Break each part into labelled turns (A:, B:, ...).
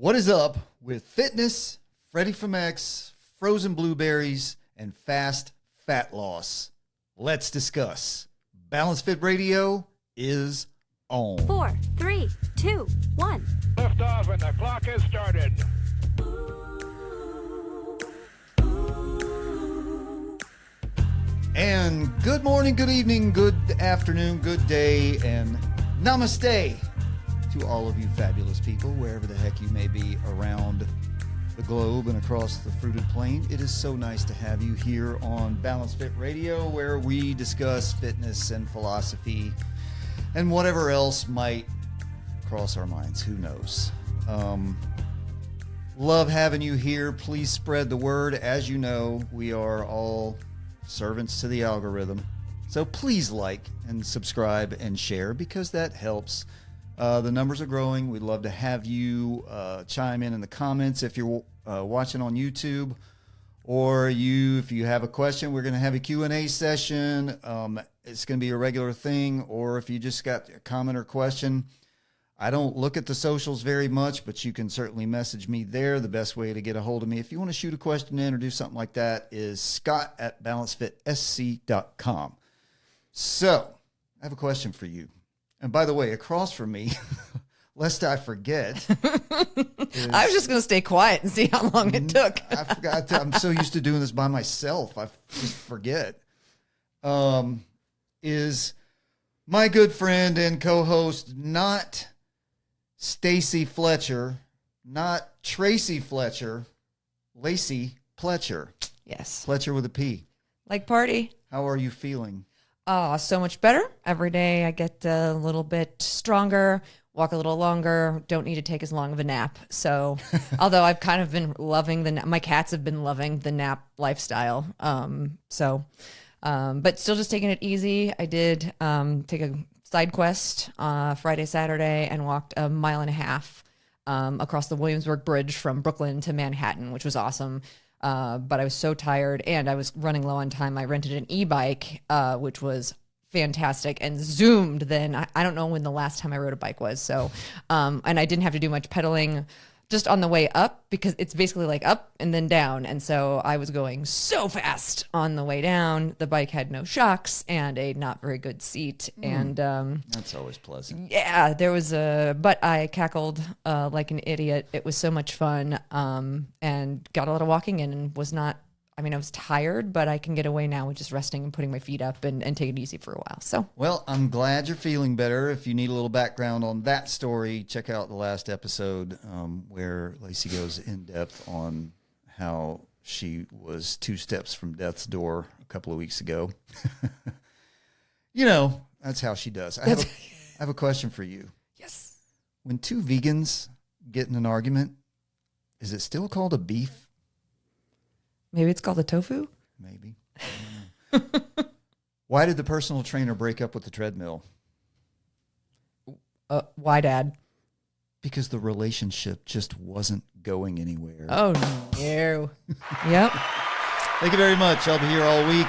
A: What is up with fitness, Freddie from X, frozen blueberries, and fast fat loss? Let's discuss. BalanceFIT Radio is on.
B: 4, 3, 2, 1.
C: Lift off and the clock has started.
A: And good morning, good evening, good afternoon, good day, and namaste to all of you fabulous people, wherever the heck you may be around the globe and across the fruited plain. It is so nice to have you here on BalanceFIT Radio, where we discuss fitness and philosophy and whatever else might cross our minds. Who knows? Love having you here. Please spread the word. As you know, we are all servants to the algorithm. So please like and subscribe and share, because that helps. The numbers are growing. We'd love to have you chime in the comments if you're watching on YouTube, or if you have a question. We're going to have a Q&A session. It's going to be a regular thing. Or if you just got a comment or question, I don't look at the socials very much, but you can certainly message me there. The best way to get a hold of me, if you want to shoot a question in or do something like that, is scott@balancefitsc.com. So I have a question for you. And by the way, across from me, lest I forget.
D: I was just going to stay quiet and see how long it took.
A: I forgot. I'm so used to doing this by myself. I just forget. Is my good friend and co-host, not Stacy Fletcher, not Tracy Fletcher, Lacey Pletcher.
D: Yes.
A: Pletcher with a P.
D: Like party.
A: How are you feeling?
D: Oh, so much better. Every day I get a little bit stronger, walk a little longer, don't need to take as long of a nap. So, although I've kind of been loving my cats have been loving the nap lifestyle. But still just taking it easy. I did take a side quest Friday, Saturday, and walked 1.5 miles across the Williamsburg Bridge from Brooklyn to Manhattan, which was awesome. But I was so tired and I was running low on time. I rented an e-bike, which was fantastic, and zoomed then. I don't know when the last time I rode a bike was. So, and I didn't have to do much pedaling just on the way up, because it's basically like up and then down. And so I was going so fast on the way down. The bike had no shocks and a not very good seat. And
A: That's always pleasant.
D: yeah, but I cackled like an idiot. It was so much fun, and got a lot of walking in, and I was tired, but I can get away now with just resting and putting my feet up and taking it easy for a while. So,
A: well, I'm glad you're feeling better. If you need a little background on that story, check out the last episode where Lacey goes in depth on how she was 2 steps from death's door a couple of weeks ago. That's how she does. I have a question for you.
D: yes.
A: When 2 vegans get in an argument, is it still called a beef?
D: Maybe it's called a tofu?
A: Maybe. I don't know. Why did the personal trainer break up with the treadmill?
D: Why, Dad?
A: Because the relationship just wasn't going anywhere.
D: Oh, no. Yep.
A: Thank you very much. I'll be here all week.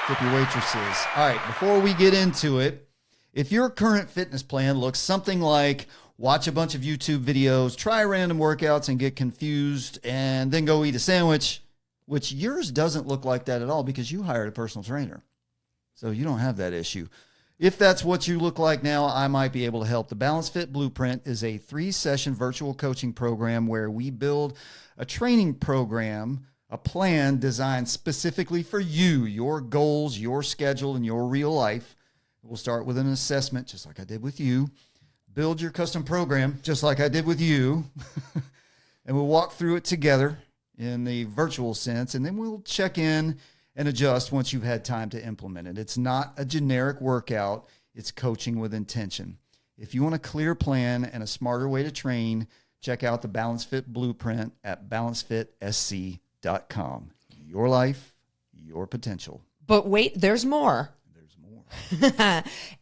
A: Tip your waitresses. All right, before we get into it, if your current fitness plan looks something like watch a bunch of YouTube videos, try random workouts, and get confused, and then go eat a sandwich, which yours doesn't look like that at all because you hired a personal trainer. So you don't have that issue. If that's what you look like now, I might be able to help. The BalanceFIT Blueprint is a 3-session virtual coaching program where we build a training program, a plan designed specifically for you, your goals, your schedule, and your real life. We'll start with an assessment, just like I did with you. Build your custom program, just like I did with you. And we'll walk through it together in the virtual sense, and then we'll check in and adjust once you've had time to implement it. It's not a generic workout. It's coaching with intention. If you want a clear plan and a smarter way to train, check out the BalanceFIT Blueprint at balanceFITSC.com. Your life, your potential.
D: But wait, there's more.
A: There's more.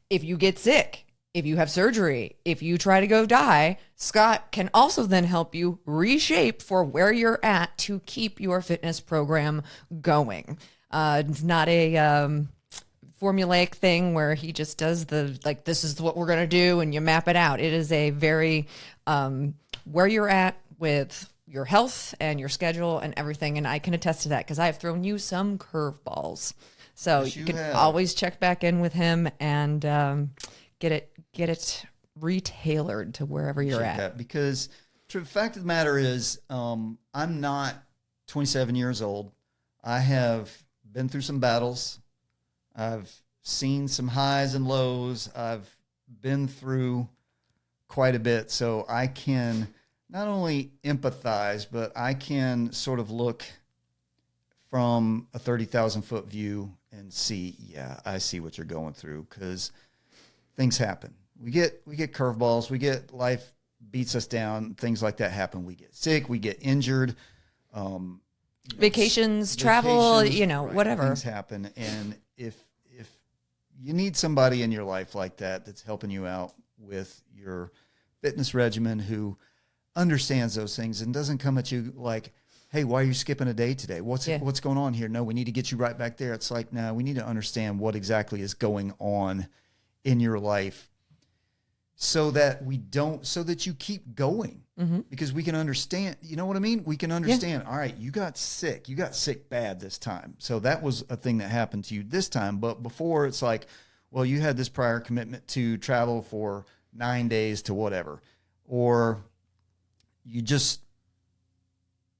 D: If you get sick, if you have surgery, if you try to go die, Scott can also then help you reshape for where you're at to keep your fitness program going. It's not a formulaic thing where he just does this is what we're going to do and you map it out. It is a very where you're at with your health and your schedule and everything. And I can attest to that because I have thrown you some curveballs. So
A: Yes,
D: you
A: you
D: can
A: have.
D: always check back in with him and get it retailored to wherever you're
A: Appreciate
D: at.
A: that, because the fact of the matter is, I'm not 27 years old. I have been through some battles. I've seen some highs and lows. I've been through quite a bit. So I can not only empathize, but I can sort of look from a 30,000 foot view and see, yeah, I see what you're going through, because things happen. We get curveballs. We get life beats us down. Things like that happen. We get sick. We get injured.
D: Vacations, travel,
A: right,
D: whatever.
A: Things happen. And if you need somebody in your life like that that's helping you out with your fitness regimen, who understands those things and doesn't come at you like, hey, why are you skipping a day today? What's going on here? No, we need to get you right back there. It's like, no, we need to understand what exactly is going on in your life so that you keep going, because we can understand, you know what I mean? We can understand, all right, you got sick bad this time. So that was a thing that happened to you this time. But before, it's like, well, you had this prior commitment to travel for 9 days to whatever, or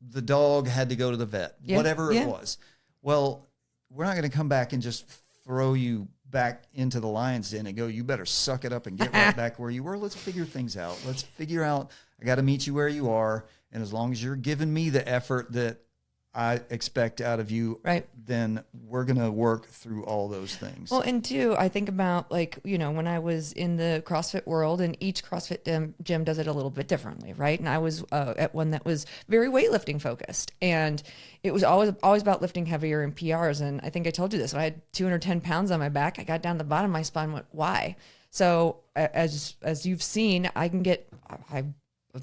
A: the dog had to go to the vet, whatever it was. Well, we're not going to come back and just throw you back into the lion's den and go, you better suck it up and get right back where you were. Let's figure things out. Let's figure out, I got to meet you where you are. And as long as you're giving me the effort that I expect out of you,
D: right,
A: then we're going to work through all those things.
D: Well, and two, I think about when I was in the CrossFit world, and each CrossFit gym does it a little bit differently, right? And I was at one that was very weightlifting focused, and it was always about lifting heavier and PRs. And I think I told you this, when I had 210 pounds on my back, I got down the bottom of my spine, went, why? So as you've seen, I'm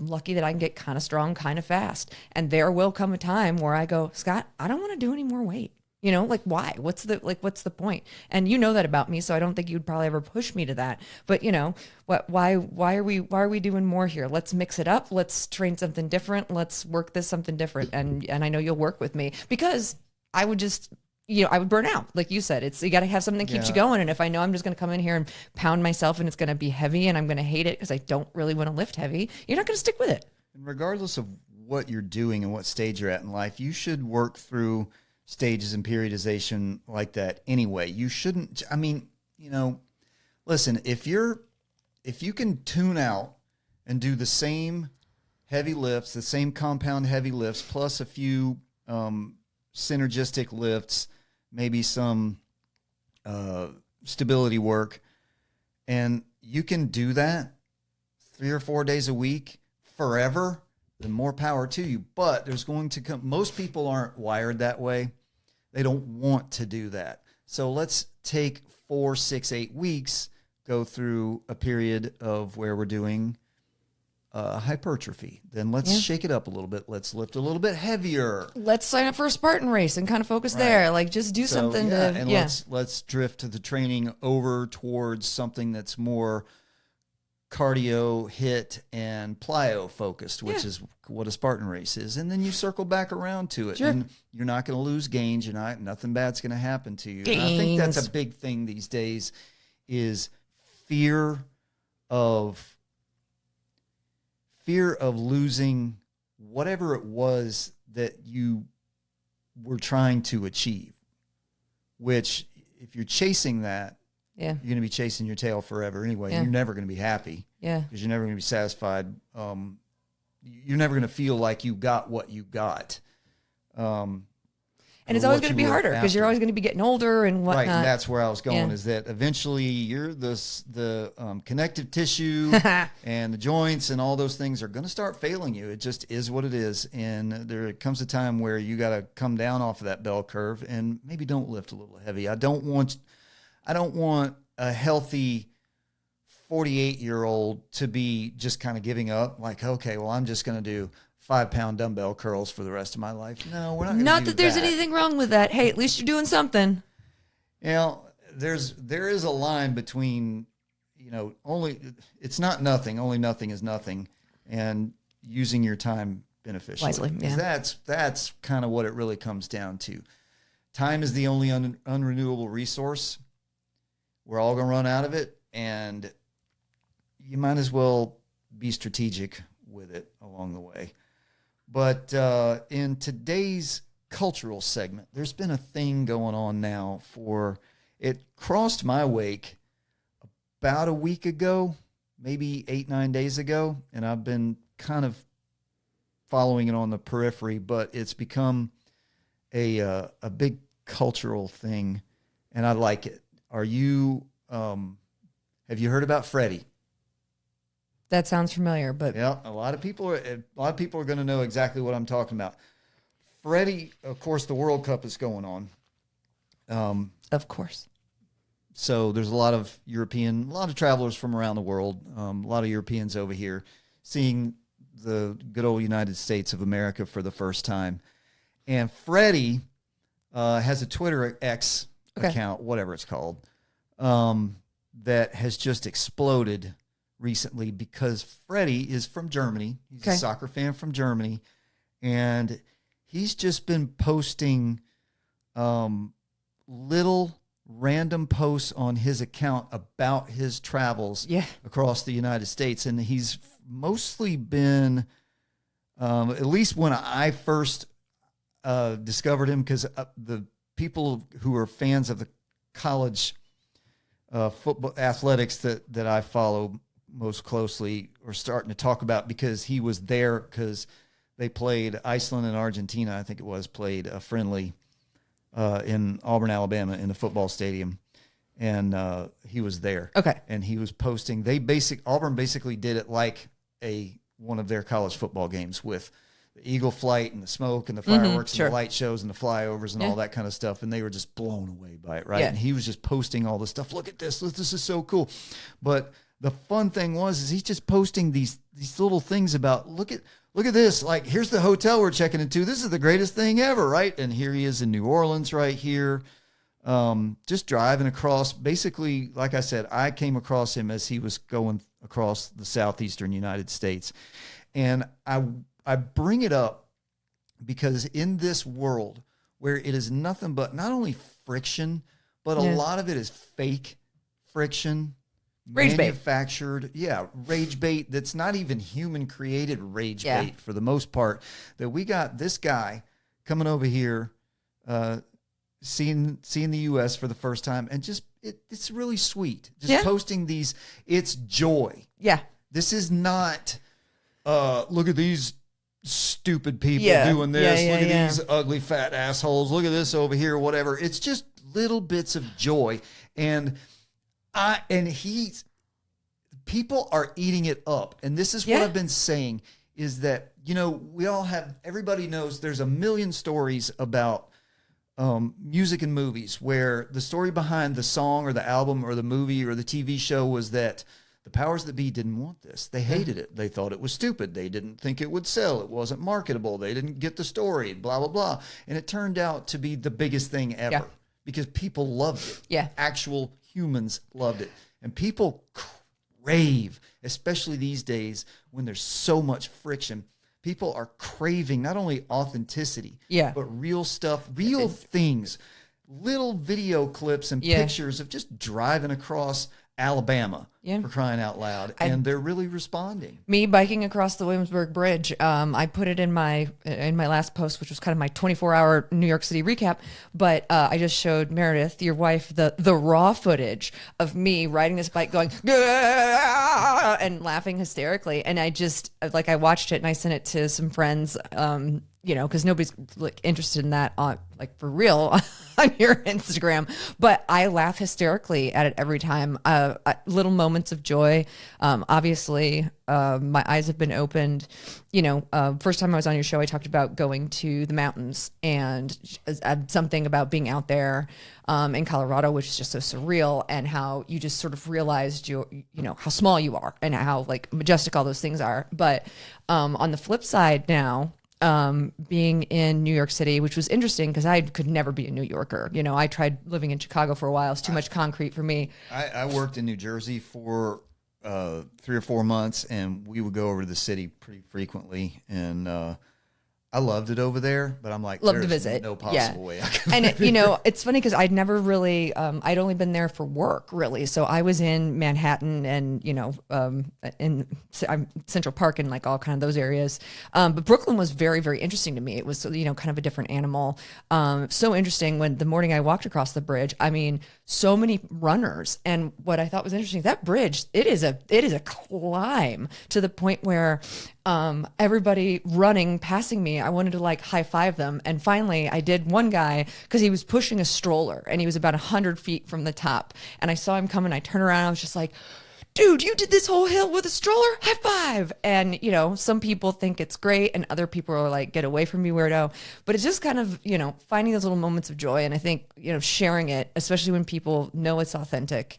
D: lucky that I can get kind of strong, kind of fast. And there will come a time where I go, Scott, I don't want to do any more weight. Why? What's the point? And you know that about me, so I don't think you'd probably ever push me to that. But why are we doing more here? Let's mix it up. Let's train something different. Let's work this something different. And I know you'll work with me, because I would just, I would burn out. Like you said, you got to have something that keeps you going. And if I know I'm just going to come in here and pound myself and it's going to be heavy and I'm going to hate it because I don't really want to lift heavy, you're not going to stick with it.
A: And regardless of what you're doing and what stage you're at in life, you should work through stages and periodization like that anyway. You shouldn't, listen, if you can tune out and do the same heavy lifts, the same compound heavy lifts, plus a few synergistic lifts, maybe some stability work, and you can do that 3 or 4 days a week forever, then more power to you. But there's going to come, most people aren't wired that way. They don't want to do that. So let's take 4, 6, 8 weeks, go through a period of where we're doing hypertrophy. Then let's shake it up a little bit. Let's lift a little bit heavier.
D: Let's sign up for a Spartan race and kind of focus there. Like, just do something
A: let's drift to the training over towards something that's more cardio, hit, and plyo focused, which is what a Spartan race is. And then you circle back around to it. Sure. And you're not going to lose gains. Nothing bad's going to happen to you. And I think that's a big thing these days, is fear of losing whatever it was that you were trying to achieve, which if you're chasing that, you're going to be chasing your tail forever anyway. You're never going to be happy. Because you're never going to be satisfied. You're never going to feel like you got what you got.
D: And it's always going to be harder because you're always going to be getting older and whatnot.
A: Right, and that's where I was going, is that eventually the connective tissue and the joints and all those things are going to start failing you. It just is what it is. And there comes a time where you got to come down off of that bell curve and maybe don't lift a little heavy. I don't want a healthy 48-year-old to be just kind of giving up, like, okay, well, I'm just going to do 5-pound dumbbell curls for the rest of my life. No, we're not going to do that.
D: Not that there's anything wrong with that. Hey, at least you're doing something.
A: There is a line between, it's not nothing, only nothing is nothing. And, using your time beneficially.
D: Wisely,
A: 'Cause
D: yeah.
A: That's kind of what it really comes down to. Time is the only unrenewable resource. We're all going to run out of it, and you might as well be strategic with it along the way. But in today's cultural segment, there's been a thing going on now it crossed my wake about a week ago, maybe 8-9 days ago, and I've been kind of following it on the periphery, but it's become a big cultural thing, and I like it. Have you heard about Freddie?
D: That sounds familiar, but
A: Yeah, a lot of people are going to know exactly what I'm talking about. Freddie, of course, the World Cup is going on.
D: of course.
A: So there's a lot of travelers from around the world, a lot of Europeans over here seeing the good old United States of America for the first time. And Freddie has a Twitter X account, whatever it's called, that has just exploded recently because Freddie is from Germany. He's a soccer fan from Germany. And he's just been posting little random posts on his account about his travels across the United States. And he's mostly been, at least when I first discovered him, because the people who are fans of the college football athletics that I follow most closely are starting to talk about, because he was there because they played Iceland and Argentina, I think it was, played a friendly in Auburn, Alabama, in the football stadium, and he was there.
D: Okay,
A: and he was posting. Auburn basically did it like one of their college football games with the eagle flight and the smoke and the fireworks and the light shows and the flyovers and all that kind of stuff, and they were just blown away by it, right? Yeah. And he was just posting all this stuff. Look at this. This is so cool. But the fun thing is he's just posting these little things about, look at this. Like, here's the hotel we're checking into. This is the greatest thing ever, right? And here he is in New Orleans right here, just driving across. Basically, like I said, I came across him as he was going across the southeastern United States. And I bring it up because in this world where it is nothing but not only friction, but a lot of it is fake friction,
D: rage
A: manufactured, rage bait that's not even human created rage bait for the most part, that we got this guy coming over here, seeing the U.S. for the first time, and just it's really sweet. Just posting these, it's joy. Yeah. This is not look at these stupid people doing this. Look at these ugly fat assholes. Look at this over here, whatever. It's just little bits of joy. And people are eating it up. And this is what I've been saying, is that, everybody knows there's a million stories about music and movies where the story behind the song or the album or the movie or the TV show was that the powers that be didn't want this. They hated it. They thought it was stupid. They didn't think it would sell. It wasn't marketable. They didn't get the story, blah, blah, blah. And it turned out to be the biggest thing ever because people loved it. Yeah. Actual humans loved it. And people crave, especially these days when there's so much friction, people are craving not only authenticity, but real stuff, real things, little video clips and pictures of just driving across Alabama, for crying out loud, and they're really responding. Me
D: biking across the Williamsburg Bridge, I put it in my last post, which was kind of my 24-hour New York City recap, but I just showed Meredith, your wife, the raw footage of me riding this bike going and laughing hysterically, and I watched it and I sent it to some friends, because nobody's interested in that on for real on your Instagram, but I laugh hysterically at it every time. Little moments of joy. Obviously, my eyes have been opened. First time I was on your show, I talked about going to the mountains and something about being out there in Colorado, which is just so surreal, and how you just sort of realized how small you are and how majestic all those things are. But on the flip side now, being in New York City, which was interesting because I could never be a New Yorker. I tried living in Chicago for a while. It's too much concrete for me.
A: I worked in New Jersey for 3 or 4 months, and we would go over to the city pretty frequently. And I loved it over there, but I'm like,
D: Love to
A: there's
D: visit.
A: no possible way I could.
D: And it's funny because I'd never really, I'd only been there for work really. So I was in Manhattan and, in Central Park and like all kind of those areas. But Brooklyn was very, very interesting to me. It was, kind of a different animal. So interesting when the morning I walked across the bridge, I mean, so many runners. And what I thought was interesting, that bridge, it is a climb to the point where, everybody running, passing me, I wanted to like high five them. And finally I did one guy because he was pushing a stroller and he was about 100 feet from the top. And I saw him coming. I turned around. I was just like, dude, you did this whole hill with a stroller? High five. And, some people think it's great and other people are like, get away from me, weirdo. But it's just kind of, finding those little moments of joy. And I think, sharing it, especially when people know it's authentic,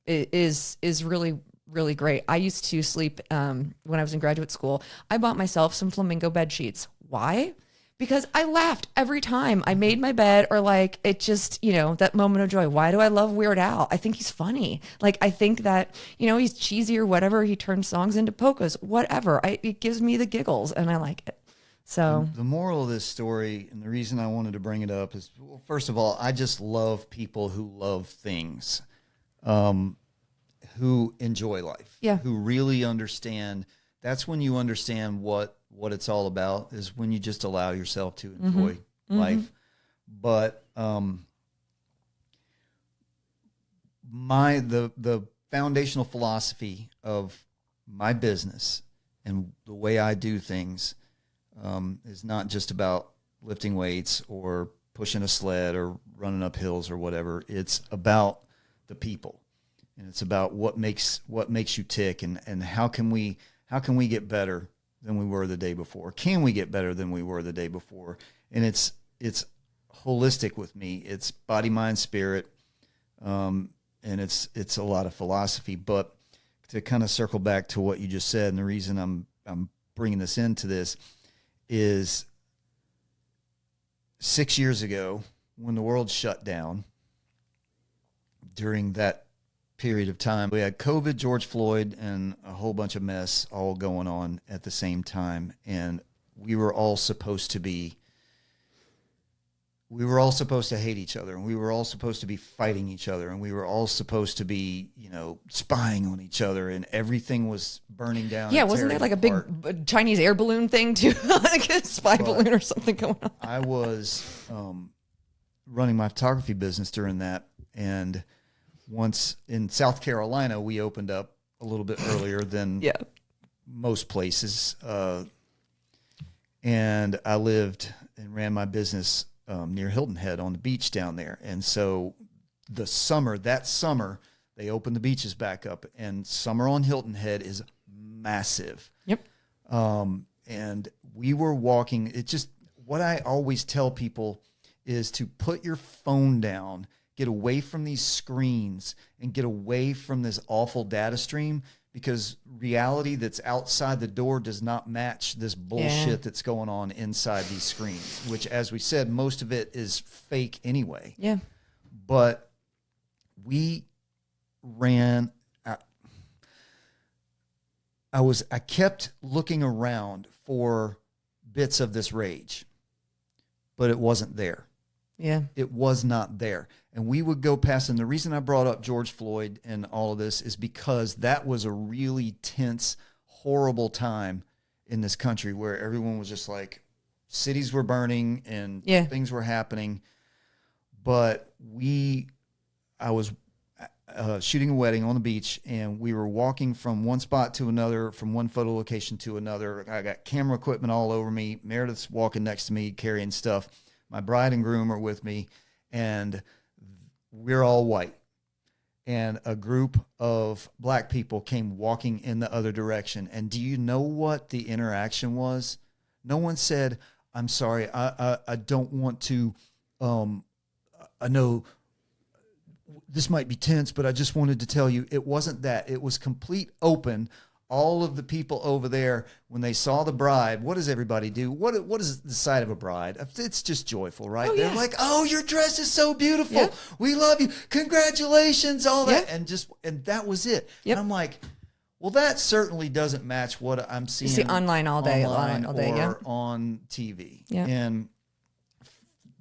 D: is really, really great. I used to sleep when I was in graduate school. I bought myself some flamingo bed sheets. Why? Because I laughed every time I made my bed, or like it just, that moment of joy. Why do I love Weird Al? I think he's funny. Like I think that, he's cheesy or whatever. He turns songs into polkas, whatever. It gives me the giggles and I like it. So
A: the moral of this story, and the reason I wanted to bring it up is, well, first of all, I just love people who love things. Who enjoy life, who really understand. That's when you understand what it's all about, is when you just allow yourself to enjoy life. But the foundational philosophy of my business and the way I do things is not just about lifting weights or pushing a sled or running up hills or whatever. It's about the people. And it's about what makes you tick, and how can we get better than we were the day before? Can we get better than we were the day before? And it's holistic with me. It's body, mind, spirit, and it's a lot of philosophy. But to kind of circle back to what you just said, and the reason I'm bringing this into this is 6 years ago when the world shut down. During that period of time, we had COVID, George Floyd, and a whole bunch of mess all going on at the same time. And we were all supposed to hate each other, and we were all supposed to be fighting each other, and we were all supposed to be, spying on each other, and everything was burning down.
D: Yeah, wasn't there like a big Chinese air balloon thing too? Like a spy balloon or something going on?
A: I was running my photography business during that, and once in South Carolina, we opened up a little bit earlier than most places. And I lived and ran my business near Hilton Head on the beach down there. And so that summer, they opened the beaches back up. And summer on Hilton Head is massive.
D: Yep.
A: And we were walking. What I always tell people is to put your phone down, get away from these screens, and get away from this awful data stream, because reality that's outside the door does not match this bullshit that's going on inside these screens, which, as we said, most of it is fake anyway.
D: Yeah.
A: But we ran. I kept looking around for bits of this rage, but it wasn't there.
D: Yeah.
A: It was not there. And we would go past, and the reason I brought up George Floyd and all of this is because that was a really tense, horrible time in this country where everyone was just like, cities were burning and things were happening. But I was shooting a wedding on the beach, and we were walking from one spot to another, from one photo location to another. I got camera equipment all over me. Meredith's walking next to me carrying stuff. My bride and groom are with me, and we're all white. And a group of black people came walking in the other direction. And do you know what the interaction was? No one said, I'm sorry, I don't want to, I know this might be tense, but I just wanted to tell you. It wasn't that. It was complete open, all of the people over there, when they saw the bride, what does everybody do? What is the sight of a bride? It's just joyful, right? They're like, oh, your dress is so beautiful.
D: Yeah.
A: We love you. Congratulations, all that.
D: Yeah.
A: And that was it.
D: Yep.
A: And I'm like, well, that certainly doesn't match what I'm seeing
D: see online all day,
A: online
D: all day,
A: or
D: yeah.
A: on TV.
D: Yeah.
A: And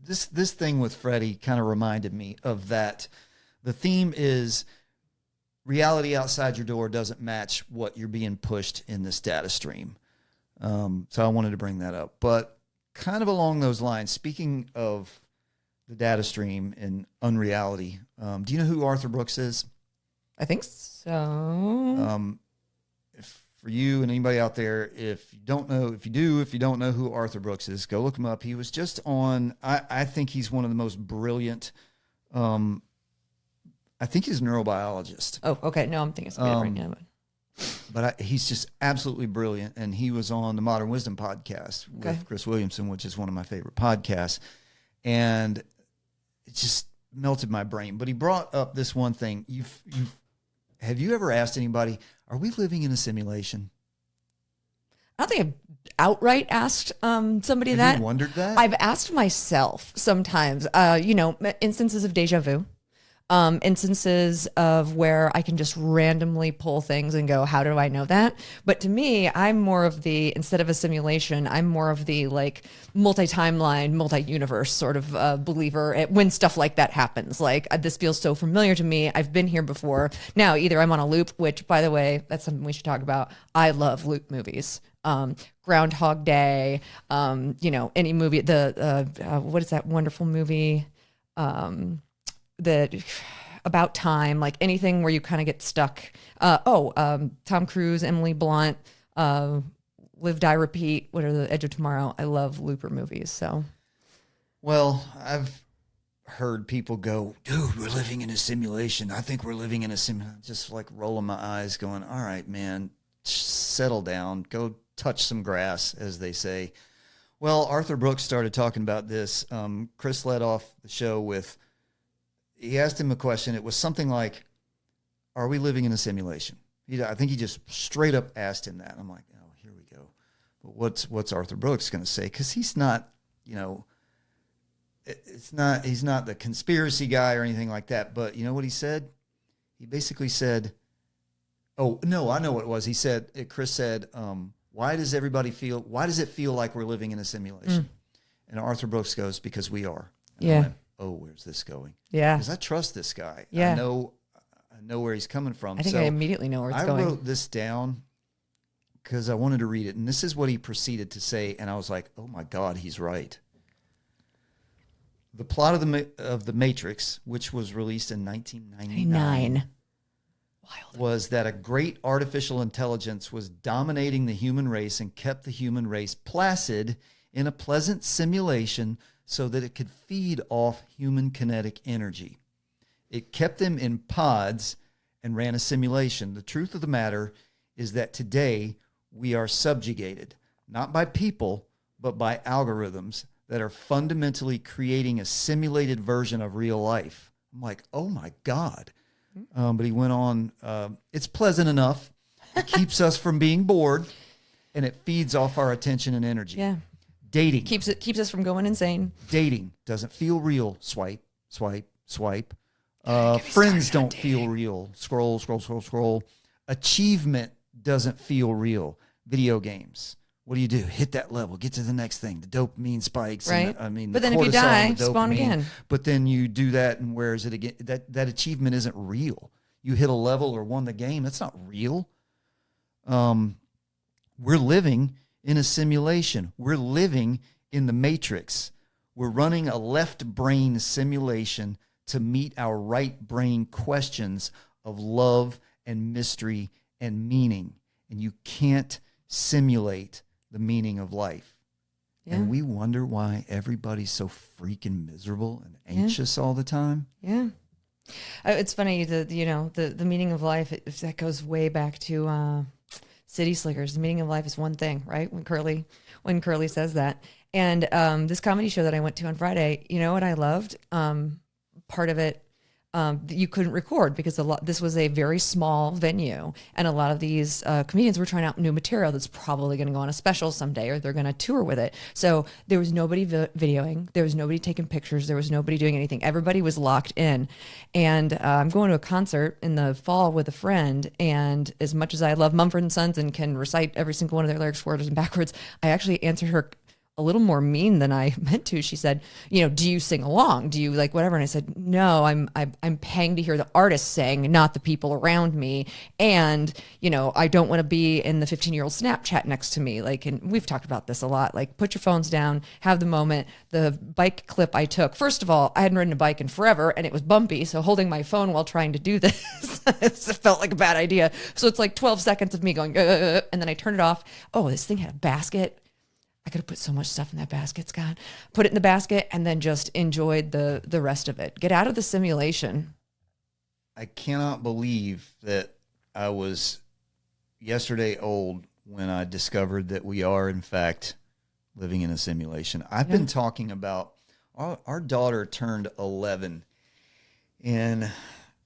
A: this thing with Freddie kind of reminded me of that. The theme is reality outside your door doesn't match what you're being pushed in this data stream. So I wanted to bring that up. But kind of along those lines, speaking of the data stream and unreality, do you know who Arthur Brooks is?
D: I think so.
A: For you and anybody out there, if you don't know who Arthur Brooks is, go look him up. He was just on, I think he's one of the most brilliant, I think he's a neurobiologist.
D: Oh, okay. No, I'm thinking something different. Yeah,
A: But he's just absolutely brilliant. And he was on the Modern Wisdom podcast with Chris Williamson, which is one of my favorite podcasts. And it just melted my brain. But he brought up this one thing. Have you ever asked anybody, are we living in a simulation?
D: I don't think I've outright asked somebody
A: Have
D: that.
A: you wondered that?
D: I've asked myself sometimes, instances of deja vu. Instances of where I can just randomly pull things and go, how do I know that? But to me, I'm more of the, instead of a simulation, I'm more of the like multi-timeline, multi-universe sort of believer when stuff like that happens. Like this feels so familiar to me. I've been here before. Now, either I'm on a loop, which by the way, that's something we should talk about. I love loop movies. Groundhog Day, any movie, what is that wonderful movie? About time, like anything where you kind of get stuck. Tom Cruise, Emily Blunt, Live, Die, Repeat. What are the Edge of Tomorrow? I love looper movies. So,
A: well, I've heard people go, dude, we're living in a simulation. I think we're living in a simulation. Just like rolling my eyes, going, all right, man, settle down. Go touch some grass, as they say. Well, Arthur Brooks started talking about this. Chris led off the show with. He asked him a question. It was something like, are we living in a simulation? I think he just straight up asked him that. I'm like, oh, here we go. But what's Arthur Brooks going to say? Because he's not, he's not the conspiracy guy or anything like that. But you know what he said? He basically said, oh, no, I know what it was. He said, Chris said, why does it feel like we're living in a simulation? And Arthur Brooks goes, because we are. And I went, oh, where's this going?
D: Yeah.
A: Because I trust this guy.
D: Yeah.
A: I know where he's coming from.
D: I think I immediately know where it's going.
A: I wrote this down because I wanted to read it. And this is what he proceeded to say. And I was like, oh, my God, he's right. The plot of the Matrix, which was released in 1999, was that a great artificial intelligence was dominating the human race and kept the human race placid in a pleasant simulation so that it could feed off human kinetic energy. It kept them in pods and ran a simulation. The truth of the matter is that today we are subjugated, not by people, but by algorithms that are fundamentally creating a simulated version of real life. I'm like, oh my God. But he went on, it's pleasant enough. It keeps us from being bored, and it feeds off our attention and energy.
D: Yeah.
A: Dating.
D: Keeps us from going insane.
A: Dating doesn't feel real. Swipe, swipe, swipe. Friends don't feel real. Scroll, scroll, scroll, scroll. Achievement doesn't feel real. Video games. What do? Hit that level. Get to the next thing. The dopamine spikes.
D: Right.
A: And
D: but
A: the
D: then if you
A: cortisol
D: die,
A: and the
D: spawn
A: dopamine.
D: again.
A: But then you do that, and where is it again? That achievement isn't real. You hit a level or won the game. That's not real. We're living in a simulation. We're living in the Matrix. We're running a left brain simulation to meet our right brain questions of love and mystery and meaning. And you can't simulate the meaning of life. Yeah. And we wonder why everybody's so freaking miserable and anxious all the time.
D: Yeah. It's funny, the meaning of life, that goes way back to City Slickers. The meaning of life is one thing, right? When Curly says that. And this comedy show that I went to on Friday, you know what I loved? Part of it, you couldn't record because this was a very small venue, and a lot of these comedians were trying out new material that's probably going to go on a special someday, or they're going to tour with it. So there was nobody videoing, there was nobody taking pictures, there was nobody doing anything. Everybody was locked in. And I'm going to a concert in the fall with a friend, and as much as I love Mumford & Sons and can recite every single one of their lyrics forwards and backwards, I actually answered her a little more mean than I meant to. She said, do you sing along? Do you like whatever? And I said, no, I'm paying to hear the artist sing, not the people around me. And, I don't want to be in the 15-year-old Snapchat next to me. Like, and we've talked about this a lot, like put your phones down, have the moment. The bike clip I took, first of all, I hadn't ridden a bike in forever and it was bumpy. So holding my phone while trying to do this, it felt like a bad idea. So it's like 12 seconds of me going, and then I turned it off. Oh, this thing had a basket. I could have put so much stuff in that basket, Scott. Put it in the basket and then just enjoyed the rest of it. Get out of the simulation.
A: I cannot believe that I was yesterday old when I discovered that we are, in fact, living in a simulation. I've been talking about our daughter turned 11 in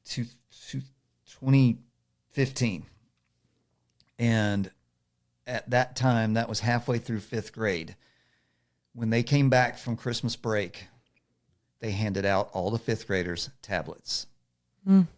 A: 2015. And at that time, that was halfway through 5th grade. When they came back from Christmas break, they handed out all the 5th graders tablets.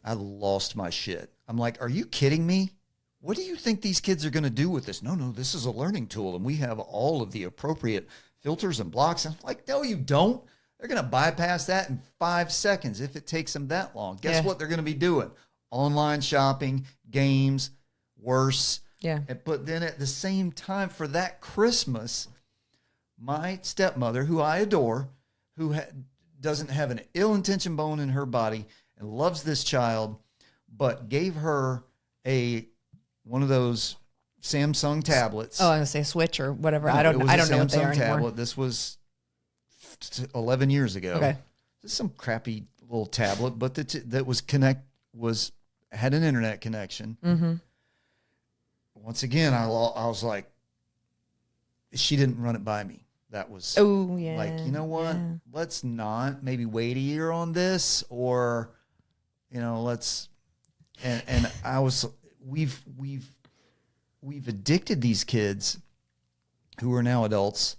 A: I lost my shit. I'm like, are you kidding me? What do you think these kids are going to do with this? No, this is a learning tool, and we have all of the appropriate filters and blocks. I'm like, no, you don't. They're going to bypass that in 5 seconds if it takes them that long. Guess what they're going to be doing? Online shopping, games, worse.
D: Yeah.
A: But then at the same time, for that Christmas, my stepmother, who I adore, who doesn't have an ill-intentioned bone in her body and loves this child, but gave her one of those Samsung tablets.
D: Oh, I was going to say Switch or whatever.
A: No,
D: I don't know what they
A: Samsung
D: are
A: tablet.
D: anymore.
A: This was 11 years ago.
D: Okay.
A: This is some crappy little tablet, but that had an internet connection.
D: Mm-hmm.
A: Once again, I was like, she didn't run it by me. That was like, you know what? Yeah. Let's not maybe wait a year on this, or let's. And I was we've addicted these kids who are now adults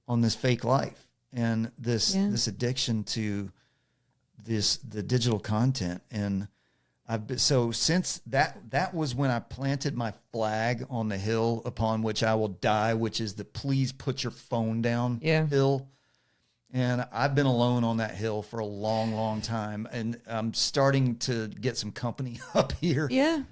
A: on this fake life and this addiction to the digital content. And so since that was when I planted my flag on the hill upon which I will die, which is the please put your phone down hill. And I've been alone on that hill for a long, long time. And I'm starting to get some company up here. Yeah.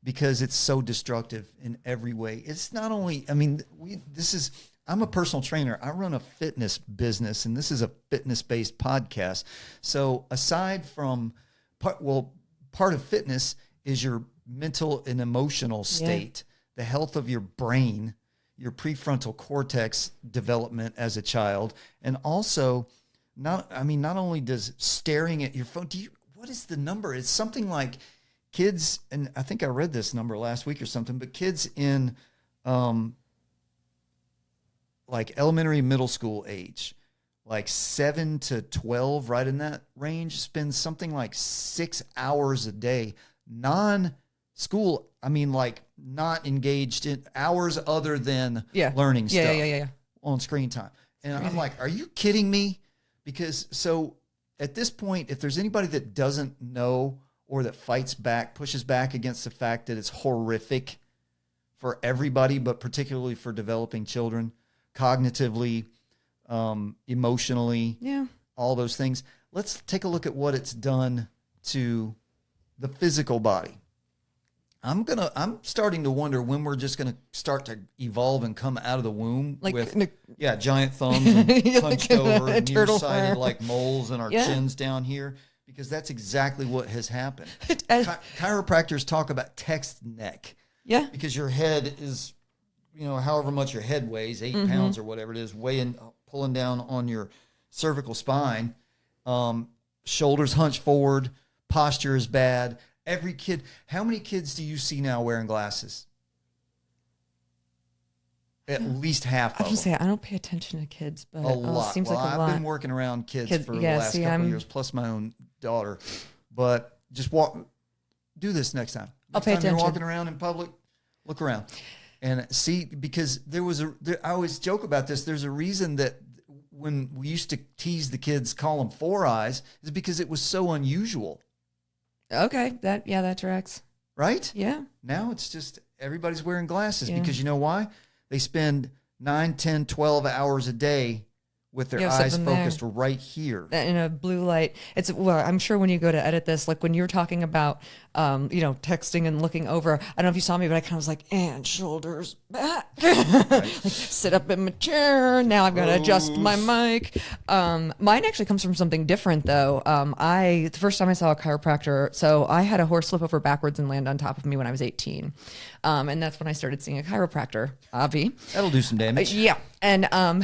A: Because it's so destructive in every way. It's not only, I'm a personal trainer. I run a fitness business, and this is a fitness-based podcast. So aside from part of fitness is your mental and emotional state, the health of your brain, your prefrontal cortex development as a child, and also not only does staring at your phone, what is the number? It's something like kids, and I think I read this number last week or something, but kids in like elementary, middle school age, like 7 to 12, right in that range, spend something like 6 hours a day, non-school. Like not engaged in hours other than learning stuff on screen time. And I'm like, are you kidding me? Because so at this point, if there's anybody that doesn't know or that fights back, pushes back against the fact that it's horrific for everybody, but particularly for developing children, cognitively, emotionally, all those things. Let's take a look at what it's done to the physical body. I'm starting to wonder when we're just gonna start to evolve and come out of the womb with giant thumbs and hunched over, nearsighted like moles, and our chins down here, because that's exactly what has happened. Chiropractors talk about text neck. Yeah, because your head is, however much your head weighs, 8 pounds or whatever it is, pulling down on your cervical spine. Shoulders hunched forward, posture is bad. Every kid, how many kids do you see now wearing glasses? At least half
D: I
A: of
D: was
A: them.
D: gonna say I don't pay attention to kids, but
A: A lot.
D: seems
A: Well,
D: like a
A: I've
D: lot.
A: been working around kids for the
D: yeah,
A: last
D: see,
A: couple of
D: I'm-
A: years, plus my own daughter. But just do this next time.
D: I'll
A: Next
D: pay
A: time you're
D: attention.
A: walking around in public, look around and see, because I always joke about this. There's a reason that when we used to tease the kids, call them four eyes, is because it was so unusual,
D: Okay, that tracks.
A: right?
D: Yeah.
A: Now it's just everybody's wearing glasses
D: Yeah.
A: because you know why? They spend 9, 10, 12 hours a day with their
D: You have
A: eyes
D: something there.
A: focused right here.
D: In a blue light. I'm sure when you go to edit this, like when you were talking about, texting and looking over, I don't know if you saw me, but I kind of was like, and shoulders back, like, sit up in my chair. Now I've got to adjust my mic. Mine actually comes from something different though. The first time I saw a chiropractor, so I had a horse flip over backwards and land on top of me when I was 18. And that's when I started seeing a chiropractor, Avi.
A: That'll do some damage.
D: Yeah. And I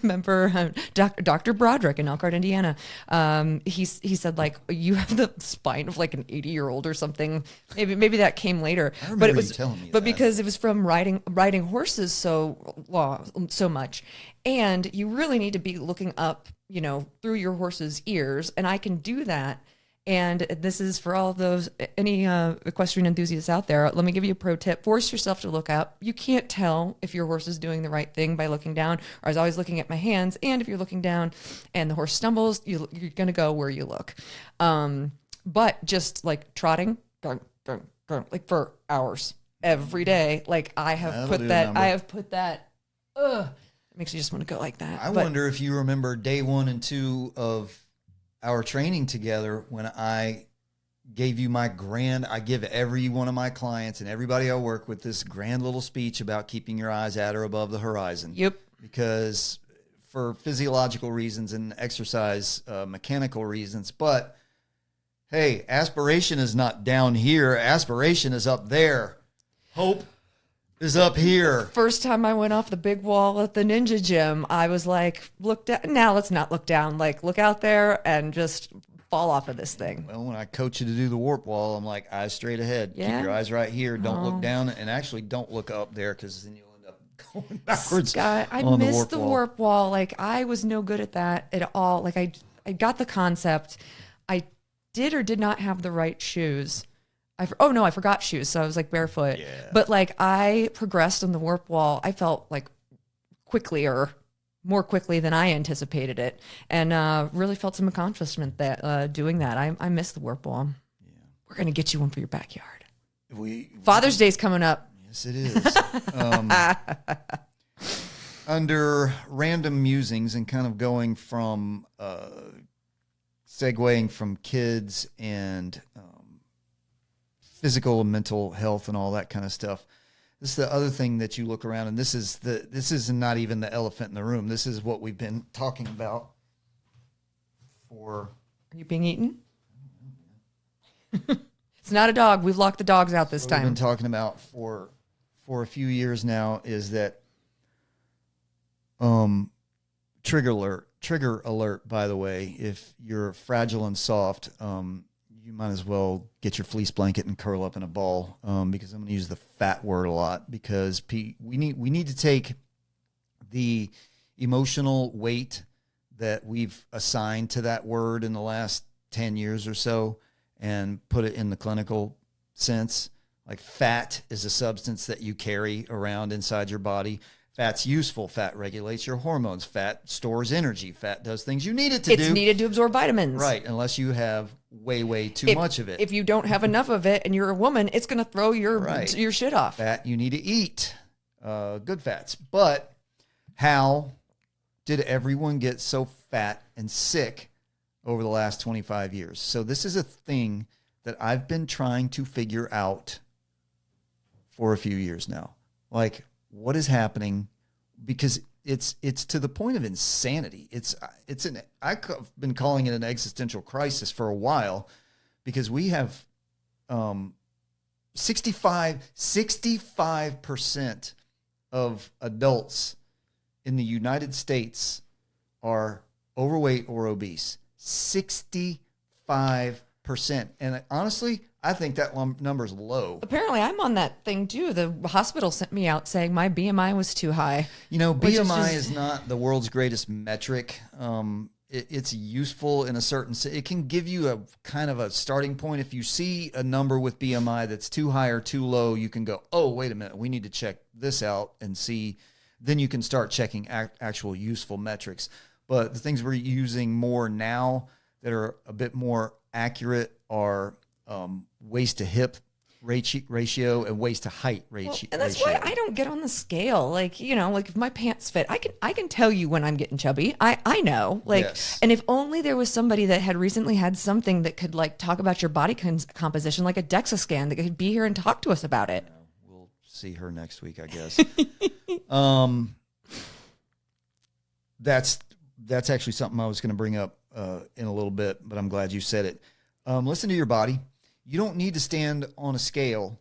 D: remember Dr. Broderick in Elkhart, Indiana. He said, like, you have the spine of like an 80-year-old or something. Maybe that came later.
A: I remember
D: But it
A: you
D: was
A: telling me
D: but
A: that.
D: because it was from riding horses so much. And you really need to be looking up, through your horse's ears. And I can do that. And this is for all of those, any equestrian enthusiasts out there. Let me give you a pro tip. Force yourself to look up. You can't tell if your horse is doing the right thing by looking down. Or I was always looking at my hands. And if you're looking down and the horse stumbles, you're going to go where you look. But just like trotting, like for hours every day. Like I have
A: That'll
D: put
A: do a
D: that,
A: number.
D: I have put that, it makes you just want to go like that.
A: I
D: But
A: wonder if you remember day 1 and 2 of our training together when I gave you I give every one of my clients and everybody I work with this grand little speech about keeping your eyes at or above the horizon.
D: Yep.
A: Because for physiological reasons and exercise mechanical reasons. But hey, aspiration is not down here. Aspiration is up there. Hope is up here.
D: First time I went off the big wall at the ninja gym, I was like, look down. Now let's not look down. Like, look out there and just fall off of this thing.
A: Well, when I coach you to do the warp wall, I'm like, eyes straight ahead.
D: Yeah.
A: Keep your eyes right here. Don't look down, and actually don't look up there because then you'll end up going backwards.
D: Scott, I
A: on
D: missed the
A: wall.
D: warp wall. Like, I was no good at that at all. Like, I got the concept. I did or did not have the right shoes. I forgot shoes. So I was like barefoot.
A: Yeah.
D: But like I progressed on the warp wall. I felt like more quickly than I anticipated it. And really felt some accomplishment that doing that. I missed the warp wall. Yeah. We're going to get you one for your backyard. Father's Day's coming up.
A: Yes, it is. Under random musings and kind of going from segueing from kids and physical and mental health and all that kind of stuff. This is the other thing that you look around, and this is not even the elephant in the room. This is what we've been talking about for.
D: Are you being eaten? It's not a dog. We've locked the dogs out this
A: What we've been
D: time.
A: talking about for a few years now is that trigger alert, by the way, if you're fragile and soft, you might as well get your fleece blanket and curl up in a ball, because I'm going to use the fat word a lot, because we need to take the emotional weight that we've assigned to that word in the last 10 years or so and put it in the clinical sense. Like, fat is a substance that you carry around inside your body. Fat's useful. Fat regulates your hormones. Fat stores energy. Fat does things you need it to do.
D: It's needed to absorb vitamins.
A: Right, unless you have way too much of it.
D: If you don't have enough of it and you're a woman, it's going to throw your
A: Right.
D: your shit off.
A: Fat you need to eat, good fats. But how did everyone get so fat and sick over the last 25 years? So this is a thing that I've been trying to figure out for a few years now. Like, what is happening? Because it's to the point of insanity. I've been calling it an existential crisis for a while, because we have 65% of adults in the United States are overweight or obese. 65%. And honestly, I think that number's low.
D: Apparently, I'm on that thing too. The hospital sent me out saying my BMI was too high.
A: You know, BMI is not the world's greatest metric. It's useful in a certain. It can give you a kind of a starting point. If you see a number with BMI that's too high or too low, you can go, oh, wait a minute, we need to check this out and see. Then you can start checking actual useful metrics. But the things we're using more now that are a bit more accurate are waist to hip ratio and waist to height ratio.
D: And that's why I don't get on the scale. Like, you know, like if my pants fit, I can tell you when I'm getting chubby. I know. Like,
A: Yes.
D: And if only there was somebody that had recently had something that could like talk about your body composition, like a DEXA scan, that could be here and talk to us about it.
A: We'll see her next week, I guess. That's actually something I was going to bring up in a little bit, but I'm glad you said it. Listen to your body. You don't need to stand on a scale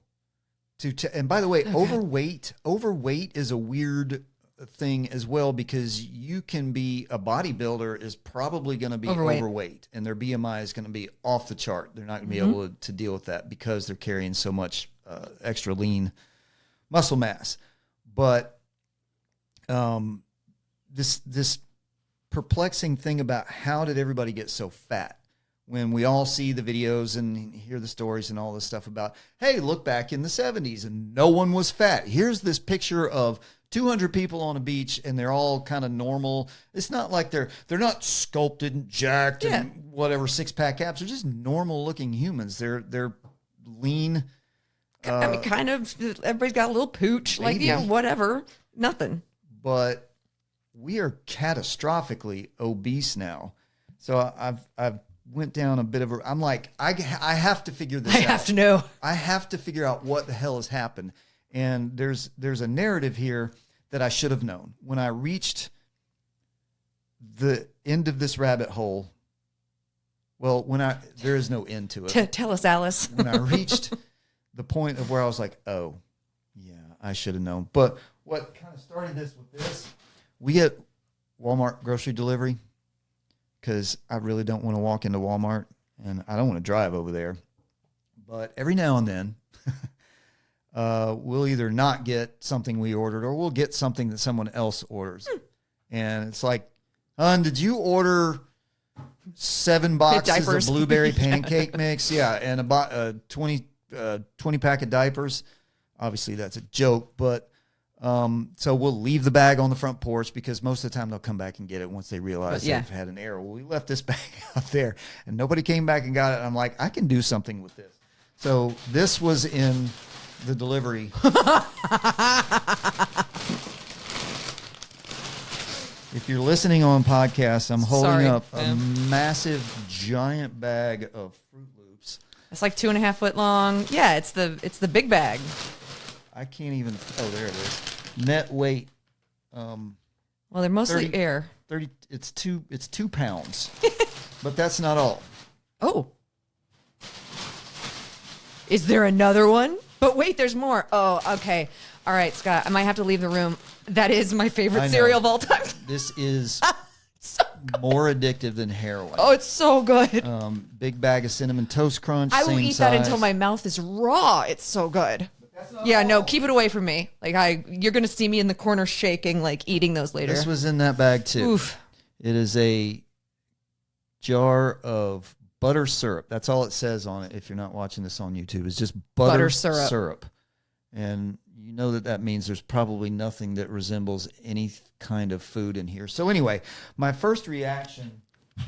A: and by the way, overweight is a weird thing as well, because you can be a bodybuilder is probably going to be overweight and their BMI is going to be off the chart. They're not going to be able to deal with that because they're carrying so much extra lean muscle mass. But this perplexing thing about how did everybody get so fat? When we all see the videos and hear the stories and all this stuff about, hey, look back in the 70s and no one was fat. Here's this picture of 200 people on a beach and they're all kind of normal. It's not like they're not sculpted and jacked and whatever, six-pack abs. They're just normal looking humans. They're lean.
D: I mean, kind of, everybody's got a little pooch, like,
A: maybe.
D: yeah, whatever, nothing.
A: But we are catastrophically obese now. So I've went down a bit of I'm like, I have to figure this out.
D: I have to know.
A: I have to figure out what the hell has happened. And there's a narrative here that I should have known. When I reached the end of this rabbit hole, well, there is no end to it.
D: Tell us, Alice.
A: When I reached the point of where I was like, oh, yeah, I should have known. But what kind of started this with this, we get Walmart grocery delivery, because I really don't want to walk into Walmart and I don't want to drive over there. But every now and then, we'll either not get something we ordered or we'll get something that someone else orders. And it's like, hon, did you order 7 boxes of blueberry pancake mix? Yeah, and a 20 pack of diapers. Obviously, that's a joke, but so we'll leave the bag on the front porch because most of the time they'll come back and get it once they realize they've had an error. Well, we left this bag out there and nobody came back and got it. And I'm like, I can do something with this. So this was in the delivery. If you're listening on podcasts, I'm holding up a massive, giant bag of Fruit Loops.
D: It's like 2.5 foot long. Yeah, it's the big bag.
A: I can't even. Oh, there it is. Net weight.
D: Well, they're mostly
A: 30,
D: air.
A: 30. It's 2 pounds, but that's not all.
D: Oh, is there another one? But wait, there's more. Oh, okay. All right, Scott. I might have to leave the room. That is my favorite cereal of all time.
A: This is
D: so
A: more addictive than heroin.
D: Oh, it's so good.
A: Big bag of Cinnamon Toast Crunch.
D: I will
A: same
D: eat
A: size.
D: that until my mouth is raw. It's so good. Yeah, no, keep it away from me. Like you're gonna see me in the corner shaking, like eating those later.
A: This was in that bag too.
D: Oof.
A: It is a jar of butter syrup. That's all it says on it. If you're not watching this on YouTube, it's just butter syrup. And you know that means there's probably nothing that resembles any kind of food in here. So anyway, my first reaction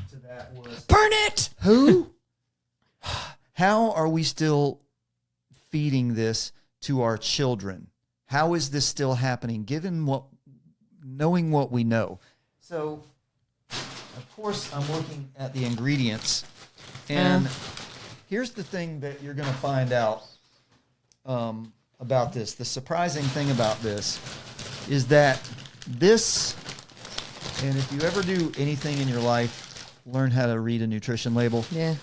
A: to that was,
D: burn it.
A: Who? How are we still feeding this to our children? How is this still happening given knowing what we know? So of course I'm looking at the ingredients, and here's the thing that you're going to find out about this. The surprising thing about this is that this, and if you ever do anything in your life, learn how to read a nutrition label.
D: Yeah.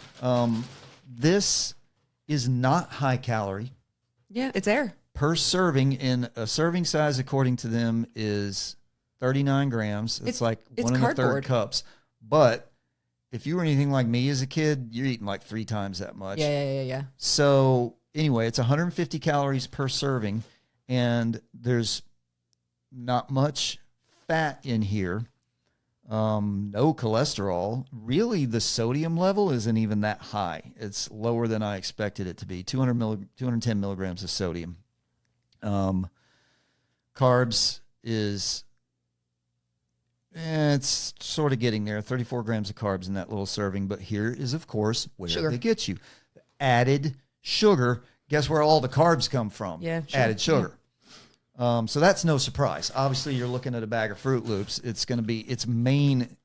A: This is not high calorie.
D: Yeah, it's air.
A: Per serving, in a serving size, according to them, is 39 grams. It's like
D: it's
A: 1 1/3
D: cardboard.
A: cups. But if you were anything like me as a kid, you're eating like 3 times that much.
D: Yeah.
A: So anyway, it's 150 calories per serving, and there's not much fat in here. No cholesterol. Really, the sodium level isn't even that high. It's lower than I expected it to be. 210 milligrams of sodium. Carbs is, it's sort of getting there. 34 grams of carbs in that little serving. But here is, of course, where
D: Sugar.
A: they get you. Added sugar. Guess where all the carbs come from?
D: Yeah, sure.
A: Added sugar. So that's no surprise. Obviously, you're looking at a bag of Fruit Loops. It's going to be its main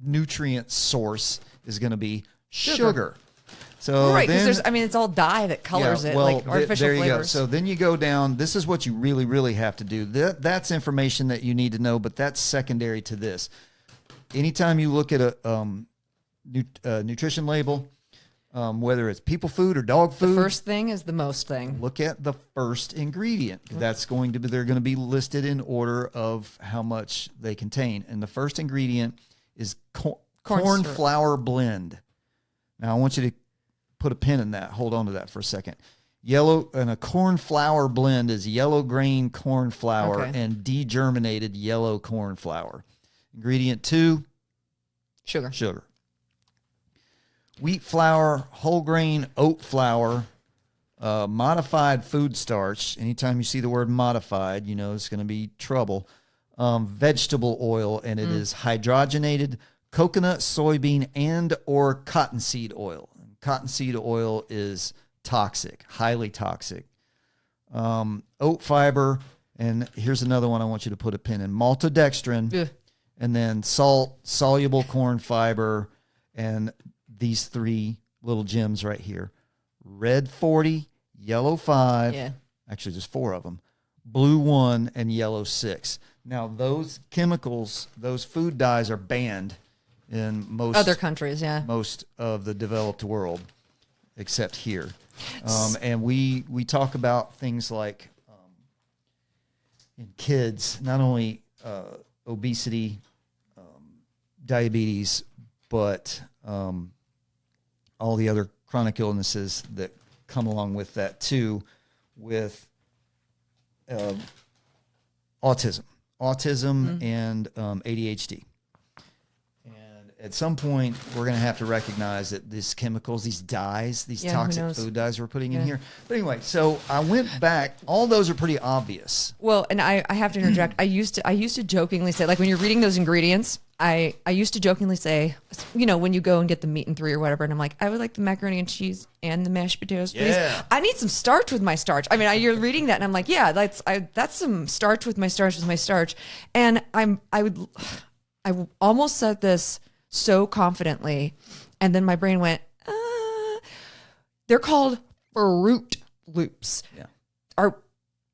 A: nutrient source is going to be sugar. So
D: right,
A: then,
D: because it's all dye that colors it, like artificial
A: there you
D: flavors.
A: go. So then you go down. This is what you really, really have to do. That's information that you need to know, but that's secondary to this. Anytime you look at a nutrition label, whether it's people food or dog food,
D: The first thing is the most thing.
A: look at the first ingredient. That's going to be, they're going to be listed in order of how much they contain. And the first ingredient is corn
D: syrup.
A: flour blend. Now I want you to put a pin in that. Hold on to that for a second. A corn flour blend is yellow grain corn flour and degerminated yellow corn flour. Ingredient 2, sugar. Wheat flour, whole grain oat flour, modified food starch. Anytime you see the word modified, you know it's going to be trouble. Vegetable oil, and it is hydrogenated coconut, soybean, and or cottonseed oil. Cottonseed oil is toxic, highly toxic. Oat fiber, and here's another one I want you to put a pin in. Maltodextrin, and then soluble corn fiber, and these 3 little gems right here. Red 40, yellow 5, actually just 4 of them, blue 1, and yellow 6. Now, those chemicals, those food dyes are banned in most
D: Other countries,
A: most of the developed world, except here. And we talk about things like in kids, not only obesity, diabetes, but all the other chronic illnesses that come along with that too, with autism and ADHD. At some point, we're going to have to recognize that these chemicals, these dyes, these toxic food dyes we're putting in here. But anyway, so I went back. All those are pretty obvious.
D: Well, and I have to interject. I used to jokingly say, like when you're reading those ingredients, I used to jokingly say, you know, when you go and get the meat and 3 or whatever, and I'm like, I would like the macaroni and cheese and the mashed potatoes, please.
A: Yeah.
D: I need some starch with my starch. I mean, you're reading that, and I'm like, yeah, that's some starch with my starch. And I almost said this so confidently, and then my brain went, they're called Fruit Loops.
A: Yeah.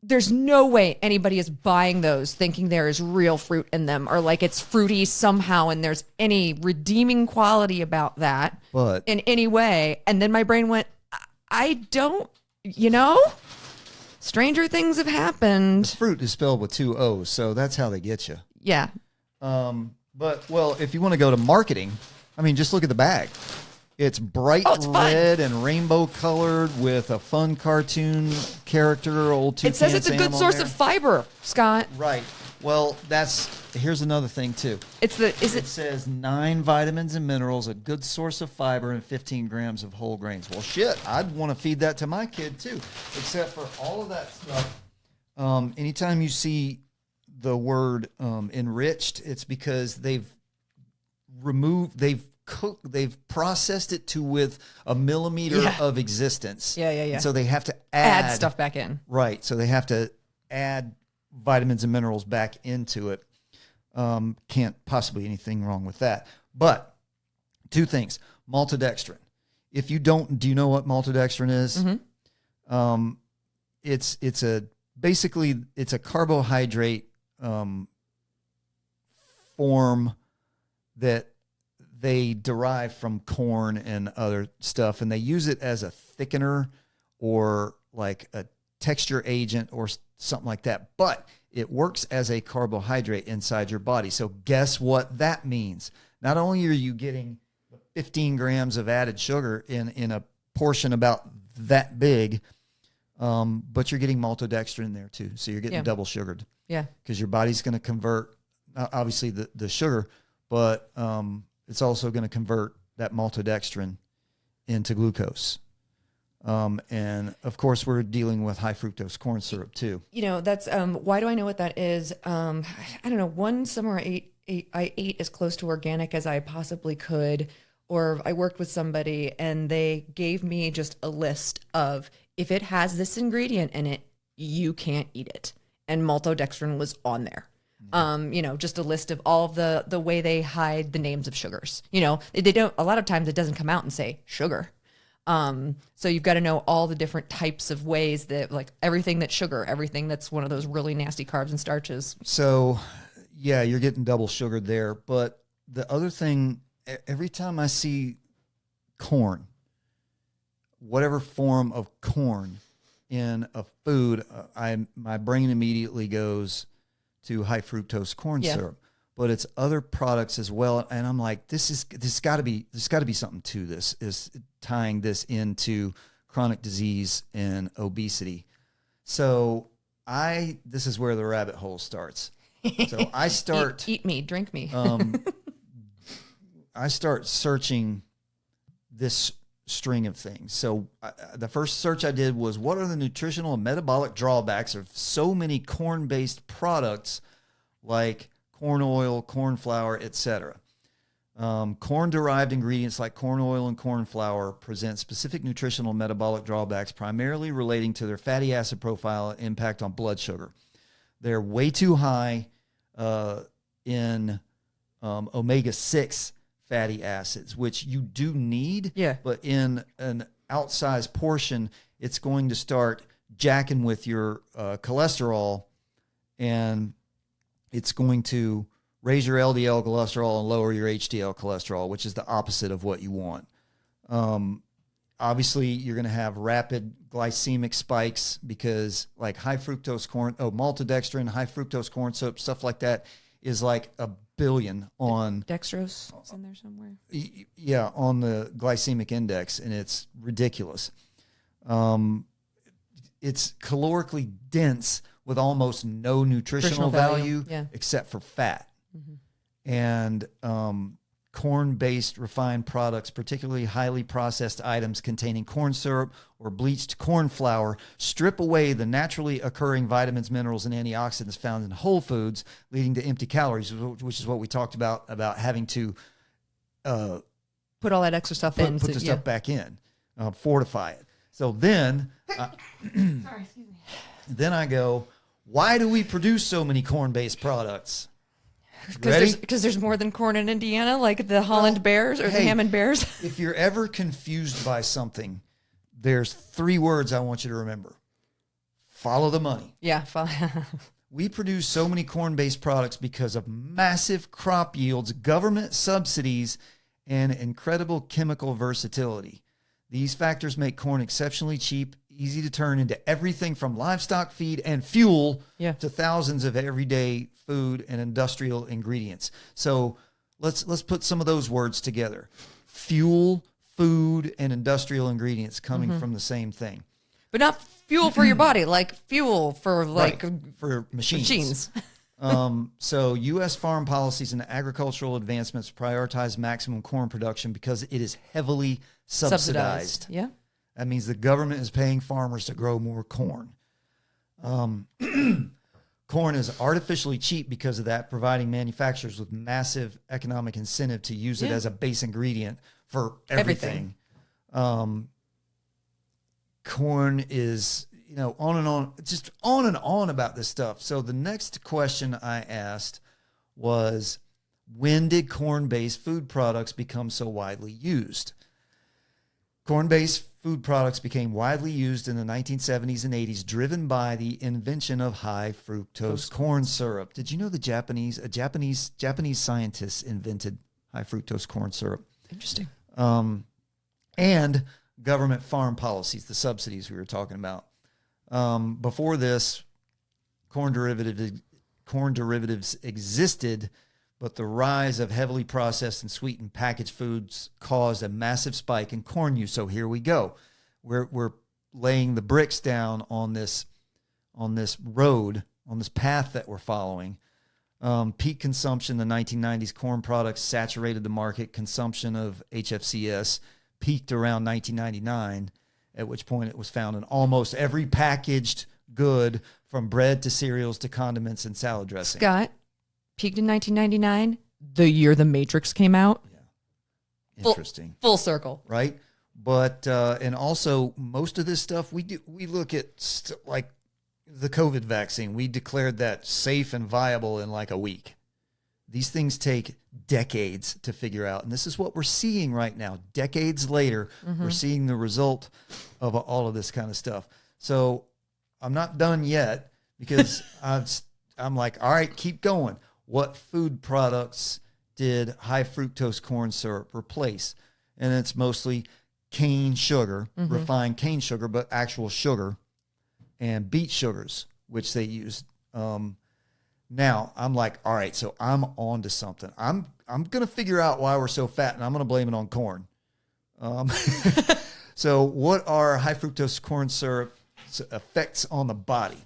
D: There's no way anybody is buying those thinking there is real fruit in them, or like it's fruity somehow and there's any redeeming quality about that in any way. And then my brain went, I don't, stranger things have happened.
A: Fruit is spelled with 2 O's, so that's how they get you.
D: Yeah.
A: But, well, if you want to go to marketing, I mean, just look at the bag. It's bright red and rainbow colored with a fun cartoon character, old toucan.
D: It says it's a good source of fiber, Scott.
A: Right. Well, here's another thing too. It says 9 vitamins and minerals, a good source of fiber, and 15 grams of whole grains. Well, shit, I'd want to feed that to my kid too. Except for all of that stuff. Anytime you see the word enriched, it's because they've processed it to with a millimeter of existence.
D: Yeah.
A: And so they have to add
D: stuff back in.
A: Right. So they have to add vitamins and minerals back into it. Can't possibly anything wrong with that. But 2 things. Maltodextrin. If you don't, do you know what maltodextrin is? Mm-hmm. It's a carbohydrate form that they derive from corn and other stuff, and they use it as a thickener or like a texture agent or something like that. But it works as a carbohydrate inside your body. So guess what that means? not only are you getting 15 grams of added sugar in a portion about that big, but you're getting maltodextrin in there too. So you're getting double sugared.
D: Yeah.
A: Because your body's going to convert, obviously, the sugar, but it's also going to convert that maltodextrin into glucose. And of course, we're dealing with high fructose corn syrup too.
D: You know, that's why do I know what that is? I don't know. One summer I ate as close to organic as I possibly could, or I worked with somebody and they gave me just a list of, if it has this ingredient in it, you can't eat it. And maltodextrin was on there. You know, just a list of all of the way they hide the names of sugars. You know, they don't, a lot of times it doesn't come out and say sugar. So you've got to know all the different types of ways that, like, everything that's sugar, everything that's one of those really nasty carbs and starches.
A: So yeah, you're getting double sugared there. But the other thing, every time I see corn, whatever form of corn in a food, my brain immediately goes to high fructose corn syrup. But it's other products as well, and I'm like, this got to be something to this, is tying this into chronic disease and obesity. So this is where the rabbit hole starts. So I start
D: eat me, drink me.
A: I start searching this string of things. So the first search I did was, what are the nutritional and metabolic drawbacks of so many corn-based products like corn oil, corn flour, etc. Corn-derived ingredients like corn oil and corn flour present specific nutritional and metabolic drawbacks, primarily relating to their fatty acid profile and impact on blood sugar. They're way too high in omega-6 fatty acids, which you do need, but in an outsized portion, it's going to start jacking with your cholesterol, and it's going to raise your LDL cholesterol and lower your HDL cholesterol, which is the opposite of what you want. Obviously, you're going to have rapid glycemic spikes because, like, maltodextrin, high fructose corn syrup, stuff like that is like a billion on
D: Dextrose is in there somewhere.
A: Yeah, on the glycemic index, and it's ridiculous. It's calorically dense with almost no nutritional value except for fat. Mm-hmm. And corn-based refined products, particularly highly processed items containing corn syrup or bleached corn flour, strip away the naturally occurring vitamins, minerals, and antioxidants found in whole foods, leading to empty calories, which is what we talked about having to
D: put all that extra stuff
A: put the stuff back in, fortify it. So then,
D: sorry, excuse me.
A: Then I go, why do we produce so many corn-based products? Ready?
D: Because there's more than corn in Indiana, like the Holland Bears or the Hammond Bears.
A: If you're ever confused by something, there's 3 words I want you to remember. Follow the money.
D: Yeah.
A: We produce so many corn-based products because of massive crop yields, government subsidies, and incredible chemical versatility. These factors make corn exceptionally cheap, easy to turn into everything from livestock feed and fuel to thousands of everyday food and industrial ingredients. So let's put some of those words together. Fuel, food, and industrial ingredients coming from the same thing.
D: But not fuel for your body, like fuel for
A: for machines. So U.S. farm policies and agricultural advancements prioritize maximum corn production because it is heavily subsidized.
D: Yeah.
A: That means the government is paying farmers to grow more corn. Corn is artificially cheap because of that, providing manufacturers with massive economic incentive to use it as a base ingredient for everything. Corn is, on and on, just on and on about this stuff. So the next question I asked was, when did corn-based food products become so widely used? Corn-based food products became widely used in the 1970s and 80s, driven by the invention of high fructose corn syrup. Did you know Japanese scientists invented high fructose corn syrup?
D: Interesting.
A: And government farm policies, the subsidies we were talking about. Before this, corn derivatives existed, but the rise of heavily processed and sweetened packaged foods caused a massive spike in corn use. So here we go. We're laying the bricks down on this road, on this path that we're following. Peak consumption in the 1990s, corn products saturated the market. Consumption of HFCS peaked around 1999, at which point it was found in almost every packaged good, from bread to cereals to condiments and salad dressing.
D: Scott, peaked in 1999, the year The Matrix came out.
A: Yeah. Interesting.
D: Full circle.
A: Right? But, and also most of this stuff, we look at like the COVID vaccine. We declared that safe and viable in like a week. These things take decades to figure out. And this is what we're seeing right now. Decades later, we're seeing the result of all of this kind of stuff. So I'm not done yet, because I'm like, all right, keep going. What food products did high fructose corn syrup replace? And it's mostly cane sugar, refined cane sugar, but actual sugar, and beet sugars, which they used. Now I'm like, all right, so I'm on to something. I'm going to figure out why we're so fat, and I'm going to blame it on corn. So what are high fructose corn syrup effects on the body?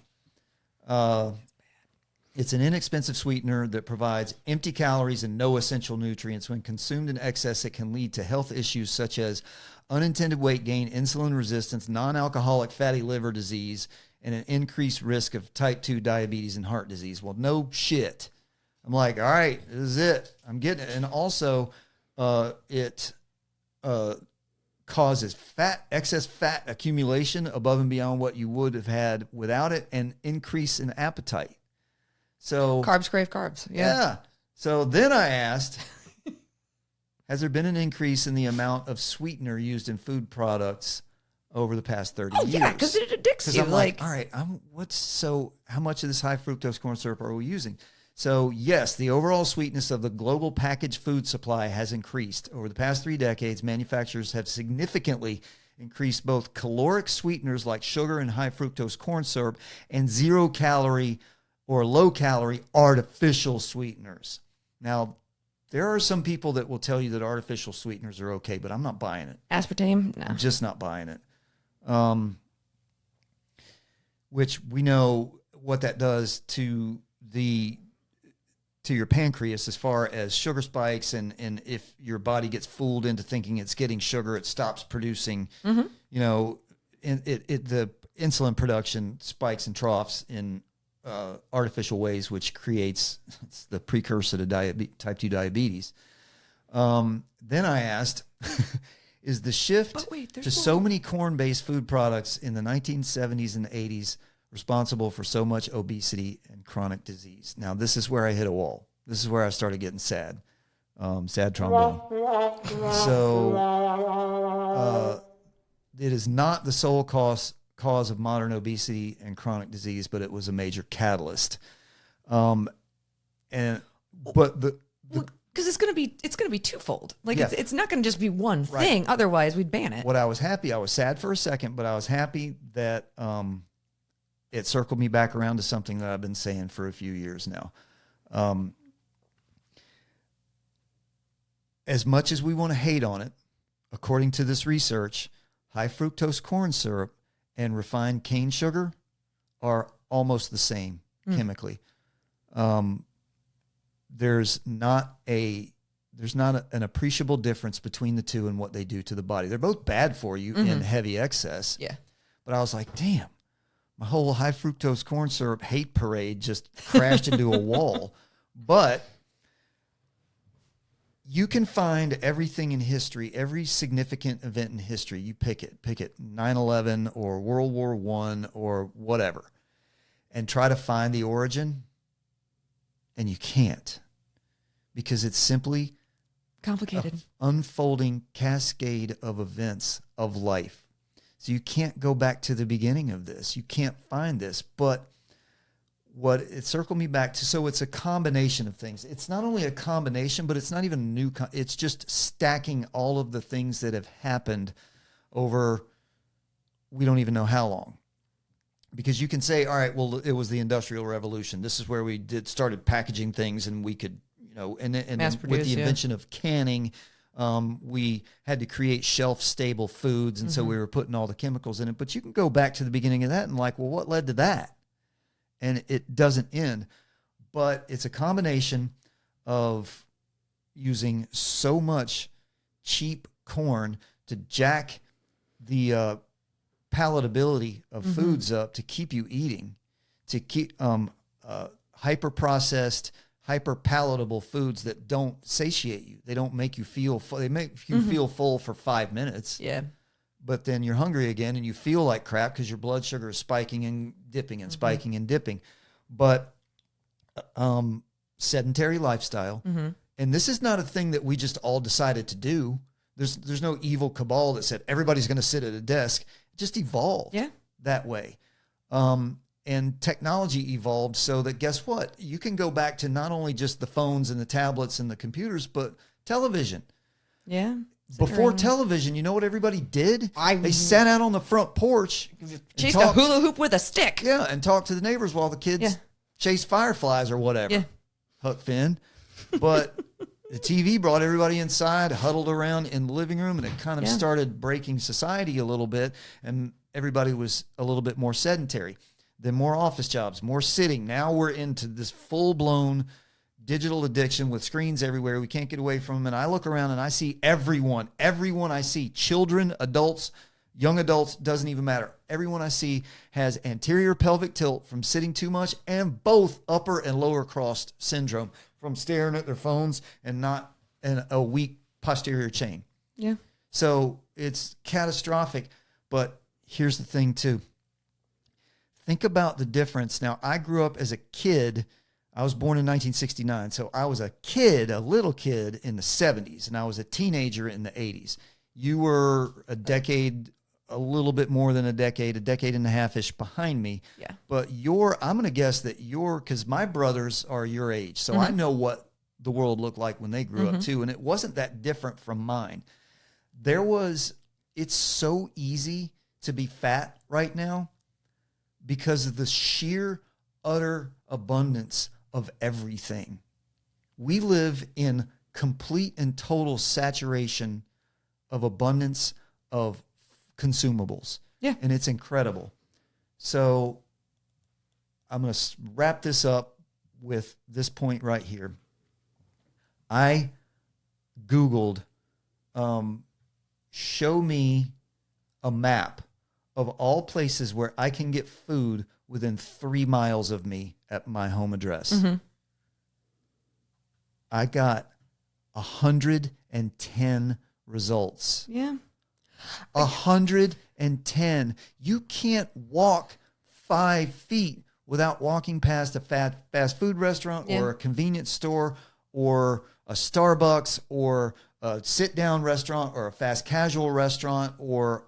A: It's an inexpensive sweetener that provides empty calories and no essential nutrients. When consumed in excess, it can lead to health issues such as unintended weight gain, insulin resistance, non-alcoholic fatty liver disease, and an increased risk of type 2 diabetes and heart disease. Well, no shit. I'm like, all right, this is it. I'm getting it. And also, it causes excess fat accumulation above and beyond what you would have had without it, and increase in appetite. So
D: Carbs crave carbs.
A: yeah. So then I asked, has there been an increase in the amount of sweetener used in food products over the past 30 years?
D: Yeah, because it addicts you.
A: I'm like, all right, how much of this high fructose corn syrup are we using? So yes, the overall sweetness of the global packaged food supply has increased. Over the past 3 decades, manufacturers have significantly increased both caloric sweeteners like sugar and high fructose corn syrup, and 0-calorie or low-calorie artificial sweeteners. Now, there are some people that will tell you that artificial sweeteners are okay, but I'm not buying it.
D: Aspartame? No.
A: I'm just not buying it. Which we know what that does to your pancreas as far as sugar spikes, and if your body gets fooled into thinking it's getting sugar, it stops producing, the insulin production spikes and troughs in artificial ways, which creates it's the precursor to type 2 diabetes. Then I asked, is the shift to so many corn-based food products in the 1970s and 80s responsible for so much obesity and chronic disease? Now, this is where I hit a wall. This is where I started getting sad. Sad trombone. So it is not the sole cause of modern obesity and chronic disease, but it was a major catalyst. Because
D: it's gonna be twofold. Like it's not gonna just be one thing. Otherwise, we'd ban it.
A: I was sad for a second, but I was happy that it circled me back around to something that I've been saying for a few years now. As much as we want to hate on it, according to this research, high fructose corn syrup and refined cane sugar are almost the same chemically. There's not an appreciable difference between the two and what they do to the body. They're both bad for you in heavy excess.
D: Yeah.
A: But I was like, damn, my whole high fructose corn syrup hate parade just crashed into a wall. But you can find everything in history, every significant event in history. You pick it 9/11 or World War I or whatever, and try to find the origin. And you can't, because it's simply
D: complicated,
A: an unfolding cascade of events of life. So you can't go back to the beginning of this. You can't find this. But what it circled me back to, so it's a combination of things. It's not only a combination, but it's not even a new, it's just stacking all of the things that have happened over, we don't even know how long. Because you can say, all right, well, it was the Industrial Revolution. This is where we started packaging things, and we could, and then with
D: Mass-produced,
A: the
D: yeah.
A: invention of canning, we had to create shelf-stable foods, and so we were putting all the chemicals in it. But you can go back to the beginning of that and like, well, what led to that? And it doesn't end. But it's a combination of using so much cheap corn to jack the palatability of foods up to keep you eating, to keep hyper-processed, hyper-palatable foods that don't satiate you. They don't make you feel full. They make you feel full for 5 minutes.
D: Yeah.
A: But then you're hungry again and you feel like crap because your blood sugar is spiking and dipping and spiking and dipping. But sedentary lifestyle. And this is not a thing that we just all decided to do. There's no evil cabal that said everybody's going to sit at a desk. It just evolved that way. And technology evolved so that, guess what? You can go back to not only just the phones and the tablets and the computers, but television.
D: Yeah.
A: Before television, you know what everybody did? They sat out on the front porch.
D: Chased a hula hoop with a stick.
A: Yeah, and talked to the neighbors while the kids chased fireflies or whatever.
D: Yeah.
A: Huck Finn. But the TV brought everybody inside, huddled around in the living room, and it kind of started breaking society a little bit, and everybody was a little bit more sedentary. Then more office jobs, more sitting. Now we're into this full-blown digital addiction with screens everywhere. We can't get away from them. And I look around and I see everyone I see, children, adults, young adults, doesn't even matter. Everyone I see has anterior pelvic tilt from sitting too much and both upper and lower cross syndrome from staring at their phones and not in a weak posterior chain.
D: Yeah.
A: So it's catastrophic. But here's the thing too. Think about the difference. Now, I grew up as a kid. I was born in 1969. So I was a little kid in the 70s, and I was a teenager in the 80s. You were a little bit more than a decade and a half-ish behind me.
D: Yeah.
A: But I'm going to guess that because my brothers are your age. So I know what the world looked like when they grew up too. And it wasn't that different from mine. It's so easy to be fat right now because of the sheer, utter abundance of everything. We live in complete and total saturation of abundance of consumables.
D: Yeah.
A: And it's incredible. So I'm going to wrap this up with this point right here. I Googled, show me a map of all places where I can get food within 3 miles of me at my home address. I got 110 results.
D: Yeah.
A: 110. You can't walk 5 feet without walking past a fast food restaurant or a convenience store or a Starbucks or a sit-down restaurant or a fast casual restaurant or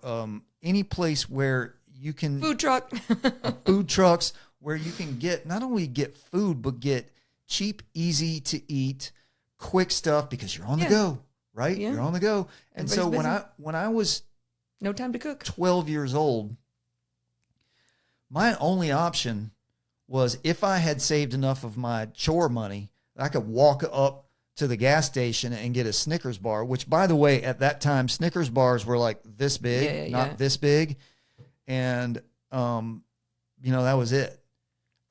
A: any place where you can...
D: Food truck.
A: Food trucks where you can not only get food, but get cheap, easy to eat, quick stuff because you're on the go, right?
D: Yeah.
A: You're on the go. And so when I was
D: no time to cook,
A: 12 years old, my only option was if I had saved enough of my chore money, I could walk up to the gas station and get a Snickers bar, which, by the way, at that time, Snickers bars were like this big, not this big. And, that was it.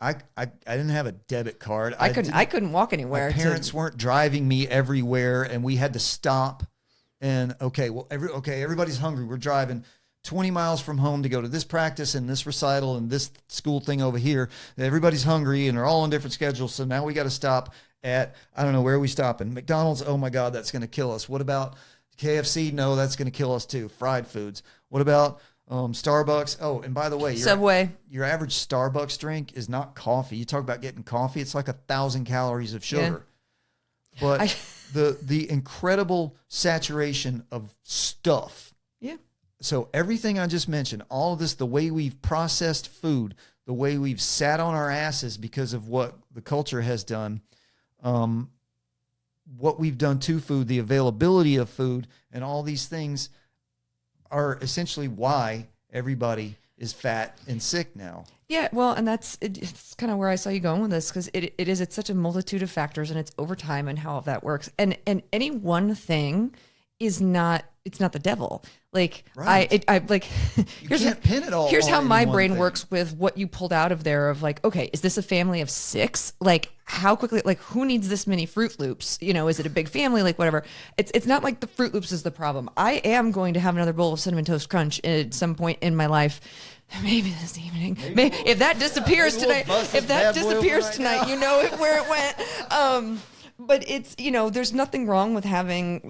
A: I didn't have a debit card.
D: I couldn't walk anywhere.
A: My parents weren't driving me everywhere, and we had to stop. And everybody's hungry. We're driving 20 miles from home to go to this practice and this recital and this school thing over here. Everybody's hungry, and they're all on different schedules. So now we got to stop at, I don't know where we stopping. McDonald's, oh my God, that's going to kill us. What about KFC? No, that's going to kill us too. Fried foods. What about Starbucks? Oh, and by the way,
D: Subway.
A: Your average Starbucks drink is not coffee. You talk about getting coffee, it's like 1,000 calories of sugar. Yeah. But the incredible saturation of stuff.
D: Yeah.
A: So everything I just mentioned, all of this, the way we've processed food, the way we've sat on our asses because of what the culture has done, what we've done to food, the availability of food, and all these things are essentially why everybody is fat and sick now.
D: Yeah, well, and it's kind of where I saw you going with this, because it's such a multitude of factors, and it's over time and how that works. And any one thing it's not the devil. Like
A: Right.
D: I like
A: You can't pin it all.
D: Here's
A: on
D: how
A: any
D: my
A: one
D: brain
A: thing.
D: works with what you pulled out of there of like, okay, is this a family of 6? Like how quickly, like who needs this many Fruit Loops? You know, is it a big family? Like whatever. It's not like the Fruit Loops is the problem. I am going to have another bowl of Cinnamon Toast Crunch at some point in my life. Maybe this evening. Maybe if that disappears
A: maybe we'll
D: tonight,
A: bust
D: if
A: this
D: that
A: bad boy open
D: disappears
A: right
D: tonight,
A: now.
D: you know where it went. But it's, there's nothing wrong with having,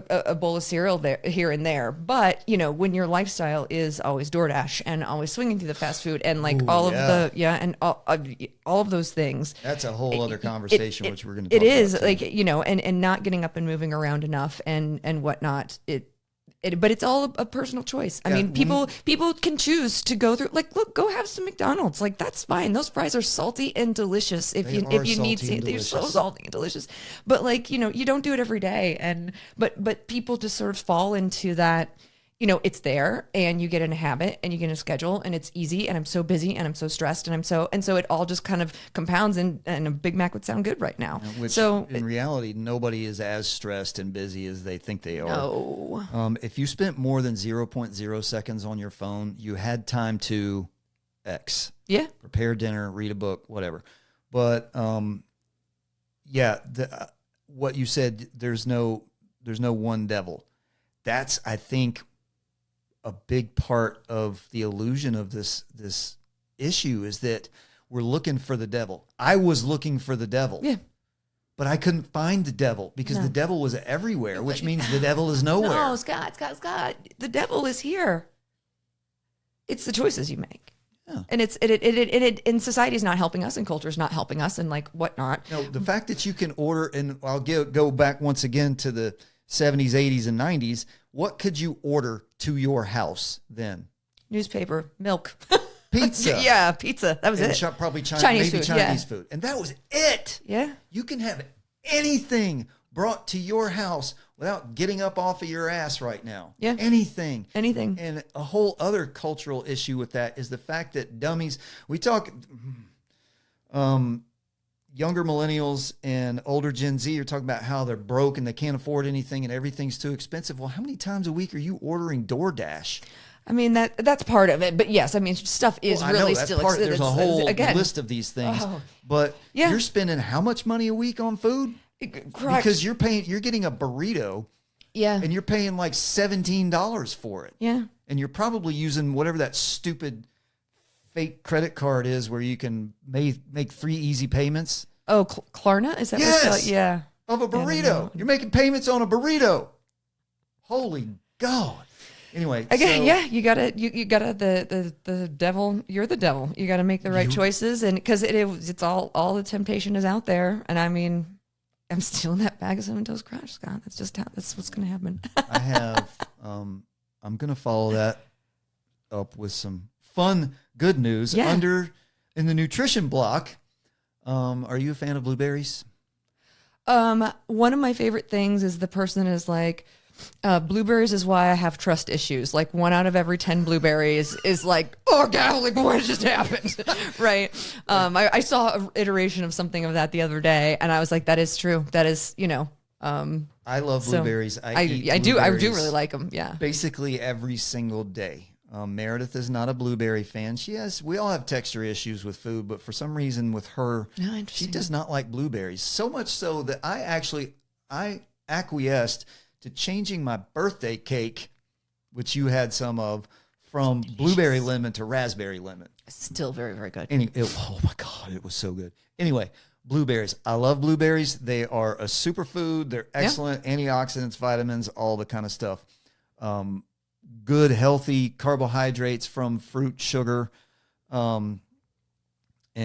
D: a bowl of cereal there, here and there. But, when your lifestyle is always DoorDash and always swinging through the fast food and like
A: Ooh,
D: all
A: yeah.
D: of and all of those things.
A: That's a whole other conversation, which we're going to talk
D: It is
A: about too.
D: like, and not getting up and moving around enough and whatnot. But it's all a personal choice. I
A: Yeah,
D: mean, people can choose to go through. Like, look, go have some McDonald's. Like, that's fine. Those fries are salty and delicious. If
A: They
D: you
A: are
D: need
A: salty
D: to,
A: and
D: they're so
A: delicious.
D: salty and delicious. But like, you don't do it every day. But people just sort of fall into that. It's there, and you get in a habit, and you get in a schedule, and it's easy. And I'm so busy, and I'm so stressed, and so it all just kind of compounds. And a Big Mac would sound good right now.
A: Which,
D: so
A: in reality, nobody is as stressed and busy as they think they are.
D: no.
A: If you spent more than 0.0 seconds on your phone, you had time to X.
D: Yeah.
A: Prepare dinner, read a book, whatever. But what you said, there's no one devil. That's, I think, a big part of the illusion of this issue is that we're looking for the devil. I was looking for the devil.
D: Yeah.
A: But I couldn't find the devil because the devil was everywhere, which means the devil is nowhere.
D: No, Scott. The devil is here. It's the choices you make.
A: Yeah.
D: And and society's not helping us, and culture's not helping us, and like whatnot.
A: No, the fact that you can order, and I'll go back once again to the 70s, 80s, and 90s. What could you order to your house then?
D: Newspaper, milk,
A: Pizza.
D: yeah, pizza. That was
A: And
D: it.
A: probably
D: Chinese
A: maybe
D: food, yeah.
A: Chinese food. And that was it.
D: Yeah.
A: You can have anything brought to your house without getting up off of your ass right now.
D: Yeah.
A: Anything.
D: Anything.
A: And a whole other cultural issue with that is the fact that dummies, we talk, younger millennials and older Gen Z are talking about how they're broke and they can't afford anything and everything's too expensive. Well, how many times a week are you ordering DoorDash?
D: I mean that's part of it, but yes, I mean stuff is
A: Well, I
D: really
A: know, that's
D: still.
A: part, there's a whole list of these things, but
D: Yeah.
A: you're spending how much money a week on food?
D: Correct.
A: Because you're getting a burrito,
D: yeah,
A: and you're paying like $17 for it.
D: yeah.
A: And you're probably using whatever that stupid fake credit card is where you can make 3 easy payments
D: Oh, Klarna, is that what it's called?
A: Yes.
D: Yeah.
A: of a burrito. You're making payments on a burrito. Holy God. Anyway,
D: Again,
A: so-
D: yeah, you gotta the devil. You're the devil. You gotta make the right choices, and because it's all the temptation is out there. And I mean, I'm stealing that bag of Cinnamon Toast Crunch, Scott. That's what's gonna happen.
A: I have, I'm going to follow that up with some fun, good news
D: Yeah.
A: in the nutrition block. Are you a fan of blueberries?
D: One of my favorite things is the person is like, blueberries is why I have trust issues. Like 1 out of every 10 blueberries is like, oh God, like what just happened, right? I saw an iteration of something of that the other day, and I was like, that is true. That is,
A: I love
D: so
A: blueberries.
D: I do
A: blueberries
D: really like them. Yeah.
A: basically every single day. Meredith is not a blueberry fan. We all have texture issues with food, but for some reason with her,
D: No,
A: she
D: interesting.
A: does not like blueberries. So much so that I acquiesced to changing my birthday cake, which you had some of, from blueberry lemon to raspberry lemon.
D: Still very, very good.
A: Oh my God, it was so good. Anyway, blueberries. I love blueberries. They are a superfood. They're excellent antioxidants, vitamins, all the kind of stuff. Good, healthy carbohydrates from fruit, sugar, and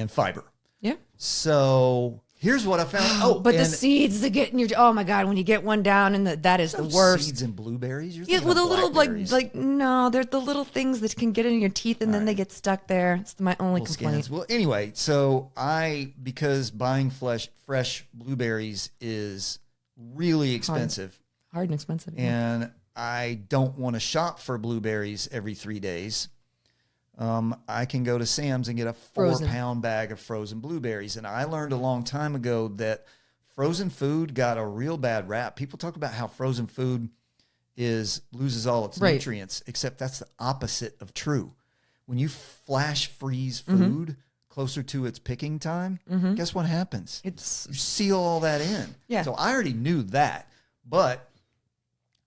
A: fiber.
D: Yeah.
A: So here's what I found.
D: But the seeds that get in your, oh my God, when you get one down, and that is the worst.
A: Seeds and blueberries. You're
D: Yeah,
A: thinking
D: with
A: of
D: a little
A: blackberries.
D: no, they're the little things that can get in your teeth and then they get stuck there. It's my only
A: Little
D: complaint.
A: skins. Well, anyway, so because buying fresh blueberries is really expensive,
D: Hard and expensive. Yeah.
A: and I don't want to shop for blueberries every 3 days. I can go to Sam's and get a
D: Frozen.
A: 4-pound bag of frozen blueberries. And I learned a long time ago that frozen food got a real bad rap. People talk about how frozen food loses all its
D: Right.
A: nutrients, except that's the opposite of true. When you flash freeze food closer to its picking time, guess what happens? You seal all that in.
D: Yeah.
A: So I already knew that, but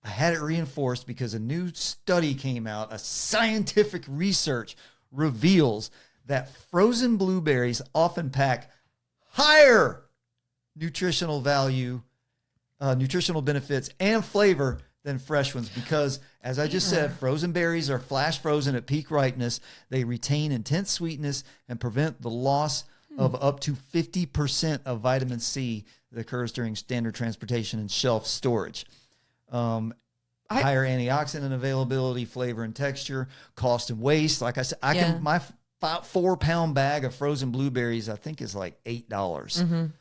A: I had it reinforced because a new study came out. A scientific research reveals that frozen blueberries often pack higher nutritional value, nutritional benefits, and flavor than fresh ones because, as I just said, frozen berries are flash frozen at peak ripeness. They retain intense sweetness and prevent the loss of up to 50% of vitamin C that occurs during standard transportation and shelf storage. Higher antioxidant availability, flavor and texture, cost and waste. Like I said, my 4-pound bag of frozen blueberries, I think, is like $8.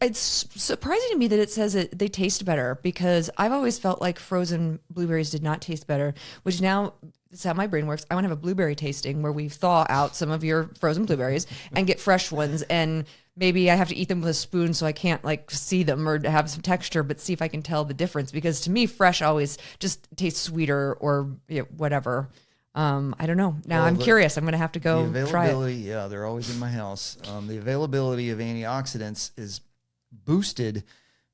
D: It's surprising to me that it says they taste better because I've always felt like frozen blueberries did not taste better, which now it's how my brain works. I want to have a blueberry tasting where we thaw out some of your frozen blueberries and get fresh ones. And maybe I have to eat them with a spoon so I can't like see them or have some texture, but see if I can tell the difference. Because to me, fresh always just tastes sweeter or whatever. I don't know. Now I'm curious. I'm going to have to go try it.
A: Yeah, they're always in my house. The availability of antioxidants is boosted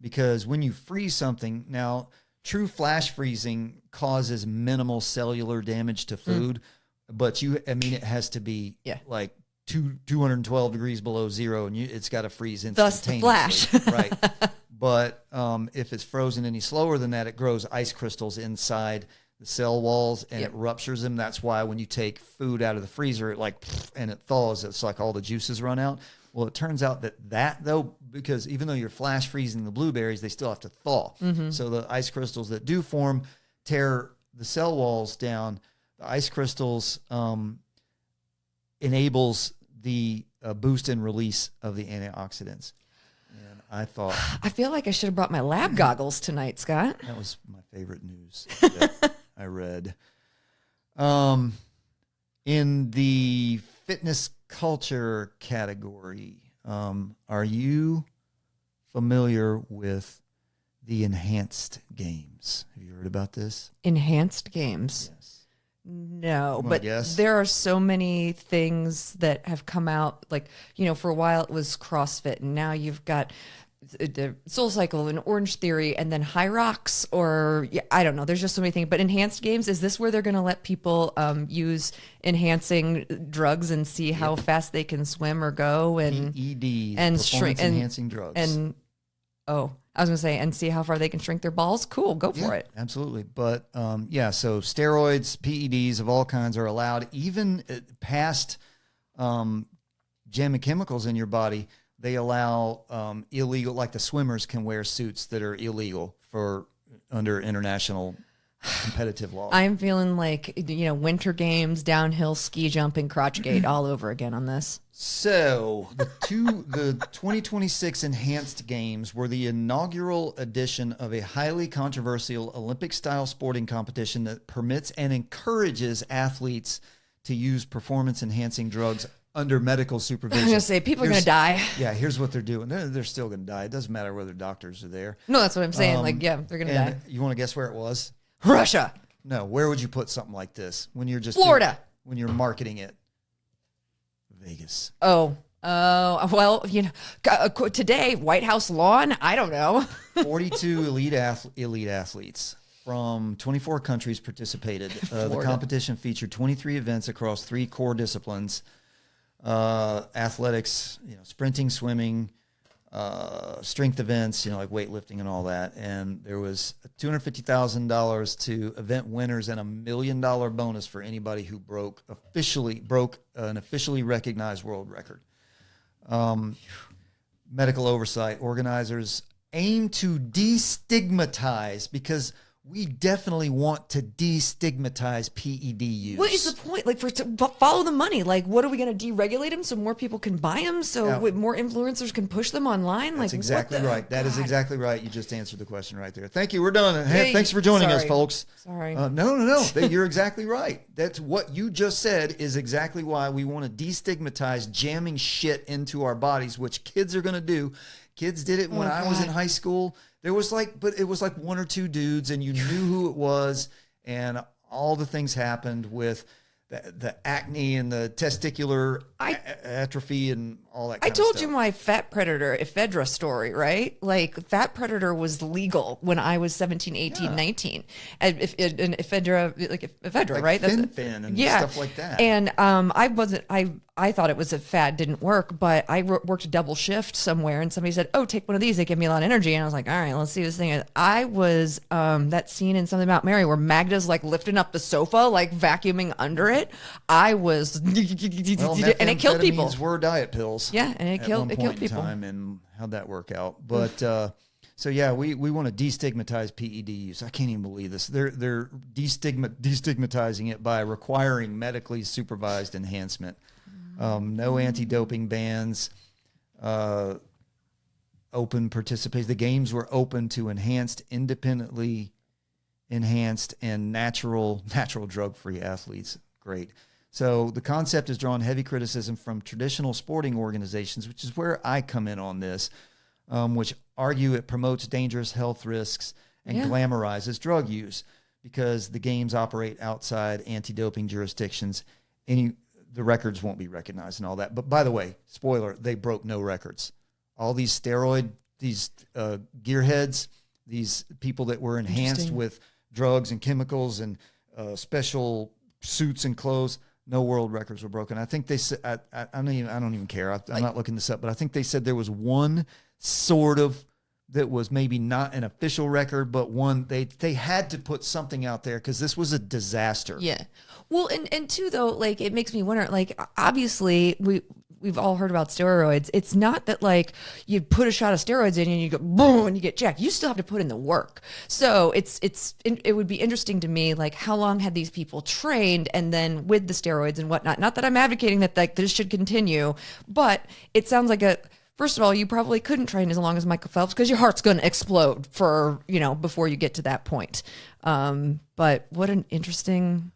A: because when you freeze something, now true flash freezing causes minimal cellular damage to food, but it has to be like 212 degrees below zero, and it's got to freeze instantaneously.
D: Thus the flash.
A: Right. But if it's frozen any slower than that, it grows ice crystals inside the cell walls and it ruptures them. That's why when you take food out of the freezer, and it thaws, it's like all the juices run out. Well, it turns out that though, because even though you're flash freezing the blueberries, they still have to thaw. So the ice crystals that do form tear the cell walls down. The ice crystals enables the boost and release of the antioxidants. And I
D: feel like I should have brought my lab goggles tonight, Scott.
A: That was my favorite news that I read. In the fitness culture category, are you familiar with the enhanced games? Have you heard about this?
D: Enhanced games?
A: Yes.
D: No,
A: wanna
D: but
A: guess?
D: there are so many things that have come out. Like, for a while it was CrossFit, and now you've got the Soul Cycle and Orange Theory, and then High Rocks, or I don't know. There's just so many things. But enhanced games, is this where they're going to let people use enhancing drugs and see how fast they can swim or go and
A: PEDs,
D: and
A: performance
D: shrink
A: enhancing drugs.
D: And I was going to say, and see how far they can shrink their balls. Cool, go for it.
A: Absolutely. But so steroids, PEDs of all kinds are allowed, even past jamming chemicals in your body. They allow illegal, like the swimmers can wear suits that are illegal under international competitive law.
D: I'm feeling like, winter games, downhill ski jumping, crotchgate all over again on this.
A: So the 2026 Enhanced Games were the inaugural edition of a highly controversial Olympic-style sporting competition that permits and encourages athletes to use performance-enhancing drugs under medical supervision.
D: I was going to say, people are going to die.
A: Yeah, here's what they're doing. They're still going to die. It doesn't matter whether doctors are there.
D: No, that's what I'm saying. They're going to die.
A: You want to guess where it was?
D: Russia.
A: No, where would you put something like this when you're just
D: Florida.
A: when you're marketing it? Vegas.
D: Oh, well, today, White House lawn, I don't know.
A: 42 elite athletes from 24 countries participated. The competition featured 23 events across 3 core disciplines: athletics, sprinting, swimming, strength events, like weightlifting and all that. And there was $250,000 to event winners and $1 million bonus for anybody who broke an officially recognized world record. Medical oversight organizers aim to destigmatize, because we definitely want to destigmatize PED use.
D: What is the point? Like, follow the money. Like, what are we going to deregulate them so more people can buy them? So more influencers can push them online?
A: That's
D: like,
A: exactly right.
D: God.
A: That is exactly right. You just answered the question right there. Thank you. We're done. Hey, thanks for joining us, folks.
D: Sorry.
A: No. You're exactly right. That's what you just said is exactly why we want to destigmatize jamming shit into our bodies, which kids are going to do. Kids did it when I was in high school. There was but it was like one or two dudes, and you knew who it was, and all the things happened with the acne and the testicular atrophy and all that kind of stuff.
D: I told you my fat predator ephedra story, right? Like, fat predator was legal when I was 17, 18, 19. And ephedra,
A: like
D: right?
A: Fin and stuff like that.
D: And I thought it was a fad, didn't work, but I worked a double shift somewhere, and somebody said, "Oh, take one of these. They give me a lot of energy." And I was like, "All right, let's see this thing." I was that scene in Something About Mary where Magda's like lifting up the sofa, like vacuuming under it. I was, and it killed people.
A: Were diet pills.
D: Yeah, and it killed people.
A: And how'd that work out? But so yeah, we want to destigmatize PED use. I can't even believe this. They're destigmatizing it by requiring medically supervised enhancement. No anti-doping bans, open participation. The games were open to independently enhanced, and natural drug-free athletes. Great. So the concept has drawn heavy criticism from traditional sporting organizations, which is where I come in on this, which argue it promotes dangerous health risks and glamorizes drug use because the games operate outside anti-doping jurisdictions. The records won't be recognized and all that. But by the way, spoiler, they broke no records. All these gearheads, these people that were enhanced with drugs and chemicals and special suits and clothes, no world records were broken. I think they said, I don't even care. I'm not looking this up, but I think they said there was one sort of that was maybe not an official record, but one they had to put something out there because this was a disaster.
D: Yeah. Well, and two, though, like, it makes me wonder, like, obviously we've all heard about steroids. It's not that, like, you put a shot of steroids in and you go boom and you get jacked. You still have to put in the work. So it would be interesting to me, like, how long had these people trained, and then with the steroids and whatnot. Not that I'm advocating that, like, this should continue, but it sounds like first of all, you probably couldn't train as long as Michael Phelps because your heart's going to explode before you get to that point. But what an interesting.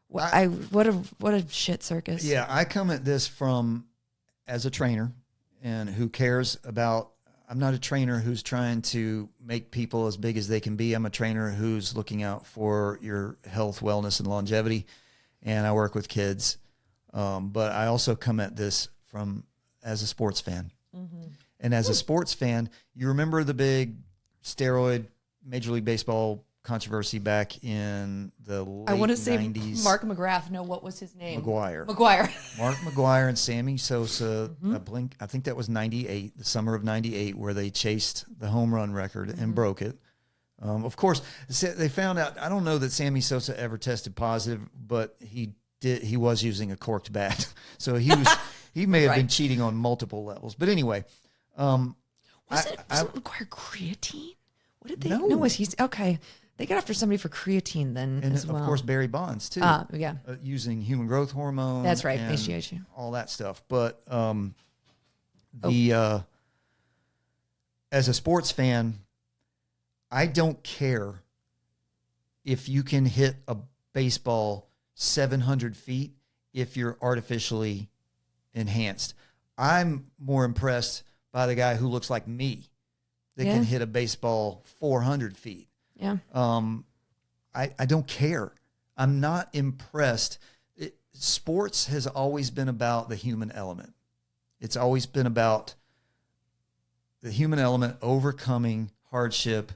D: What a shit circus.
A: Yeah, I come at this as a trainer, and who cares about. I'm not a trainer who's trying to make people as big as they can be. I'm a trainer who's looking out for your health, wellness, and longevity. And I work with kids, but I also come at this as a sports fan. Mm-hmm. And as a sports fan, you remember the big steroid Major League Baseball controversy back in the late 90s. I want to say
D: Mark McGrath. No, what was his name?
A: McGuire. Mark McGuire and Sammy Sosa. Mm-hmm. I think that was 98, the summer of 98, where they chased the home run record and broke it. Of course, they found out, I don't know that Sammy Sosa ever tested positive, but he was using a corked bat. So he may have been cheating on multiple levels. But anyway.
D: Was it require creatine? What did they? No, okay. They got after somebody for creatine then as well.
A: And of course, Barry Bonds too.
D: Yeah.
A: Using human growth hormone.
D: That's right, HGH.
A: All that stuff. But as a sports fan, I don't care if you can hit a baseball 700 feet if you're artificially enhanced. I'm more impressed by the guy who looks like me that can hit a baseball 400 feet.
D: Yeah.
A: I don't care. I'm not impressed. Sports has always been about the human element. It's always been about the human element overcoming hardship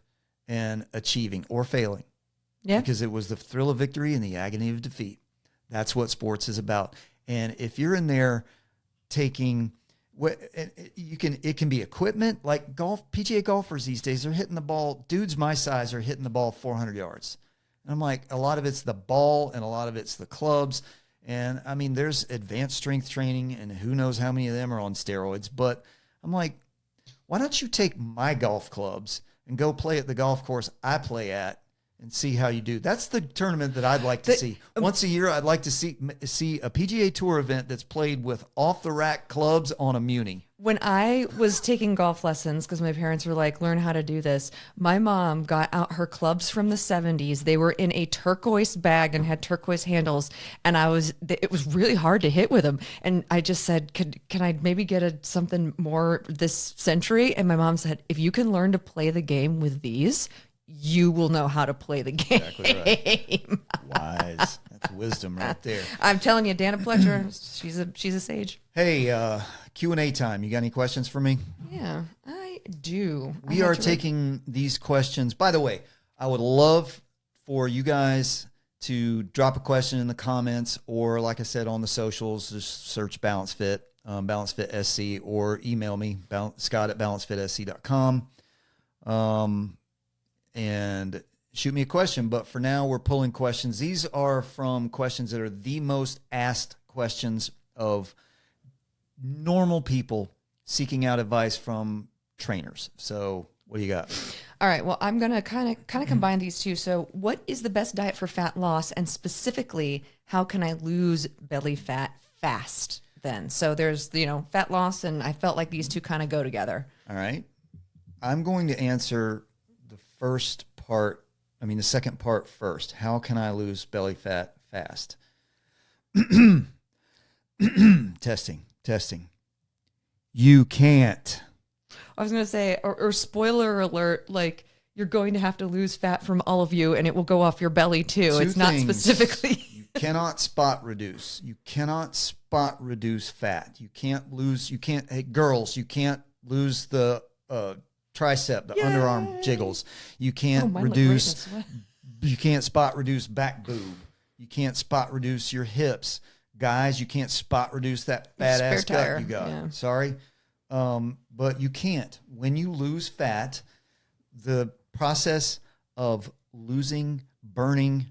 A: and achieving or failing.
D: Yeah.
A: Because it was the thrill of victory and the agony of defeat. That's what sports is about. And if you're in there taking it can be equipment like PGA golfers these days, they're hitting the ball. Dudes my size are hitting the ball 400 yards. And I'm like, a lot of it's the ball and a lot of it's the clubs. And I mean, there's advanced strength training and who knows how many of them are on steroids. But I'm like, why don't you take my golf clubs and go play at the golf course I play at and see how you do. That's the tournament that I'd like to see. Once a year, I'd like to see a PGA Tour event that's played with off-the-rack clubs on a Muni.
D: When I was taking golf lessons, because my parents were like, learn how to do this, my mom got out her clubs from the 70s. They were in a turquoise bag and had turquoise handles. And it was really hard to hit with them. And I just said, can I maybe get something more this century? And my mom said, if you can learn to play the game with these, you will know how to play the game.
A: Exactly right. Wise. That's wisdom right there.
D: I'm telling you, Dana Pletcher, she's a sage.
A: Hey, Q&A time. You got any questions for me?
D: Yeah, I do.
A: We are taking these questions. By the way, I would love for you guys to drop a question in the comments, or like I said, on the socials, just search BalanceFIT, BalanceFIT SC, or email me, scott@balancefitsc.com. And shoot me a question. But for now, we're pulling questions. These are from questions that are the most asked questions of normal people seeking out advice from trainers. So what do you got?
D: All right. Well, I'm going to kind of combine these two. So what is the best diet for fat loss? And specifically, how can I lose belly fat fast then? So there's, fat loss, and I felt like these two kind of go together.
A: All right. I'm going to answer the second part first. How can I lose belly fat fast? Testing. You can't.
D: I was going to say, or spoiler alert, like you're going to have to lose fat from all of you and it will go off your belly too. It's not specifically.
A: You cannot spot reduce. You cannot spot reduce fat. Hey, girls, you can't lose the tricep, the underarm jiggles. You can't reduce. You can't spot reduce back boob. You can't spot reduce your hips. Guys, you can't spot reduce that fat ass gut you got. Yeah. Sorry. But you can't. When you lose fat, the process of losing, burning,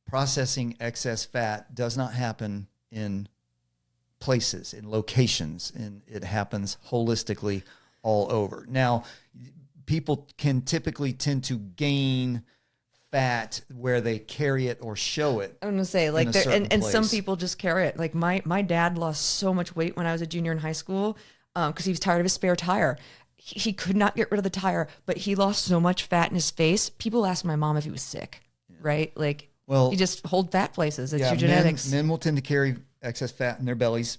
A: processing excess fat does not happen in places, in locations, and it happens holistically all over. Now, people can typically tend to gain fat where they carry it or show it.
D: I'm gonna say like and some people just carry it. Like my dad lost so much weight when I was a junior in high school because he was tired of his spare tire. He could not get rid of the tire, but he lost so much fat in his face. People asked my mom if he was sick, right? Like, well, you just hold fat places. It's your genetics.
A: Men will tend to carry excess fat in their bellies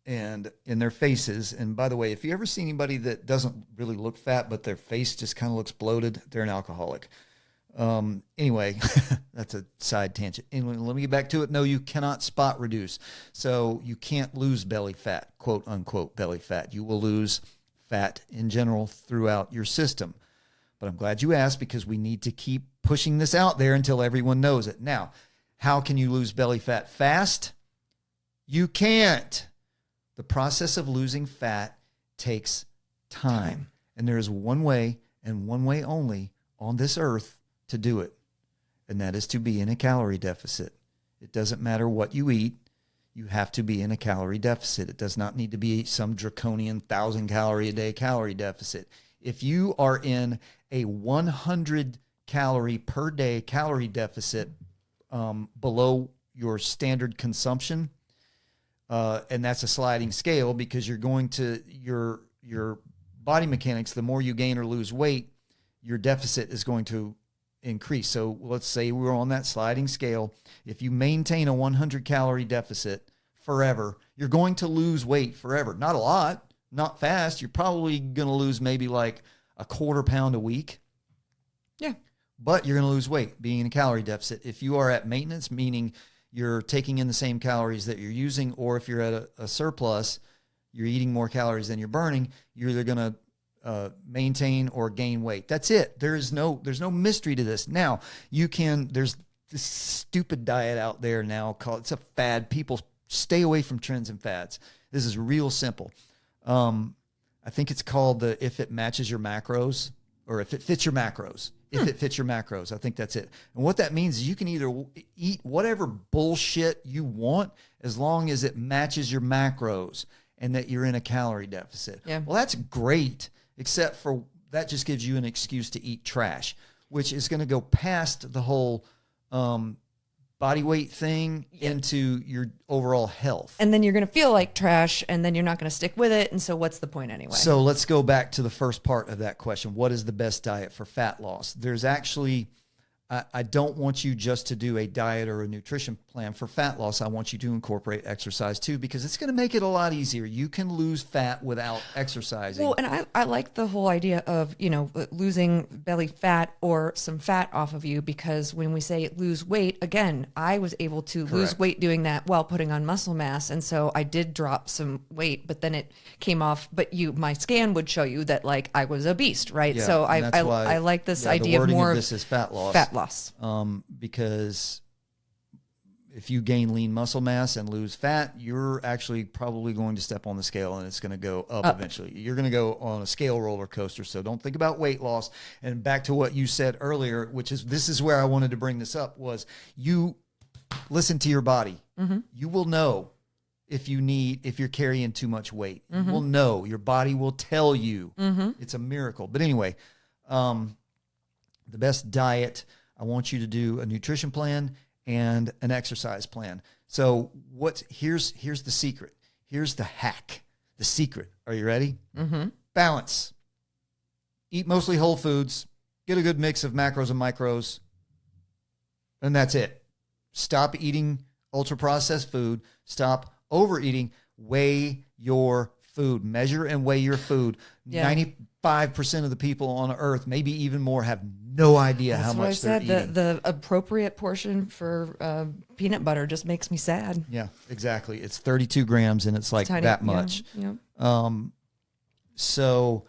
A: and in their faces. And by the way, if you ever see anybody that doesn't really look fat, but their face just kind of looks bloated, they're an alcoholic. Anyway, that's a side tangent. Anyway, let me get back to it. No, you cannot spot reduce. So you can't lose belly fat, quote unquote belly fat. You will lose fat in general throughout your system. But I'm glad you asked because we need to keep pushing this out there until everyone knows it. Now, how can you lose belly fat fast? You can't. The process of losing fat takes time. And there is one way and one way only on this earth to do it, and that is to be in a calorie deficit. It doesn't matter what you eat. You have to be in a calorie deficit. It does not need to be some draconian 1,000 calorie a day calorie deficit. If you are in a 100 calorie per day calorie deficit below your standard consumption, and that's a sliding scale because you're going to your body mechanics, the more you gain or lose weight, your deficit is going to increase. So let's say we're on that sliding scale. If you maintain a 100 calorie deficit forever, you're going to lose weight forever. Not a lot, not fast. You're probably going to lose maybe like a quarter pound a week.
D: Yeah.
A: But you're going to lose weight being in a calorie deficit. If you are at maintenance, meaning you're taking in the same calories that you're using, or if you're at a surplus, you're eating more calories than you're burning, you're either going to maintain or gain weight. That's it. There's no mystery to this. Now there's this stupid diet out there now it's a fad. People stay away from trends and fads. This is real simple. I think it's called if it matches your macros, or if it fits your macros. If it fits your macros, I think that's it. And what that means is you can either eat whatever bullshit you want as long as it matches your macros and that you're in a calorie deficit.
D: Yeah.
A: Well, that's great. Except for that just gives you an excuse to eat trash. which is going to go past the whole body weight thing into your overall health.
D: And then you're going to feel like trash, and then you're not going to stick with it. And so what's the point anyway?
A: So let's go back to the first part of that question. What is the best diet for fat loss? There's actually, I don't want you just to do a diet or a nutrition plan for fat loss. I want you to incorporate exercise too, because it's going to make it a lot easier. You can lose fat without exercising.
D: Well, and I like the whole idea of, losing belly fat or some fat off of you, because when we say lose weight, again, I was able to lose weight doing that while putting on muscle mass. And so I did drop some weight, but then it came off. But my scan would show you that like I was obese, right?
A: Yeah,
D: so
A: and that's why,
D: I like this
A: the
D: idea of
A: wording
D: more
A: this is fat loss.
D: Fat loss.
A: Because if you gain lean muscle mass and lose fat, you're actually probably going to step on the scale and it's going to go up eventually. You're going to go on a scale roller coaster. So don't think about weight loss. And back to what you said earlier, which is, this is where I wanted to bring this up, was you listen to your body.
D: Mm-hmm.
A: You will know if you're carrying too much weight. You will know. Your body will tell you. It's a miracle. But anyway, the best diet, I want you to do a nutrition plan and an exercise plan. So here's the secret. Here's the hack, the secret. Are you ready? Balance. Eat mostly whole foods. Get a good mix of macros and micros. And that's it. Stop eating ultra-processed food. Stop overeating. Weigh your food. Measure and weigh your food. Yeah. 95% of the people on Earth, maybe even more, have no idea how much they're eating.
D: The appropriate portion for peanut butter just makes me sad.
A: Yeah, exactly. It's 32 grams, and it's like tiny, that much.
D: Yeah.
A: So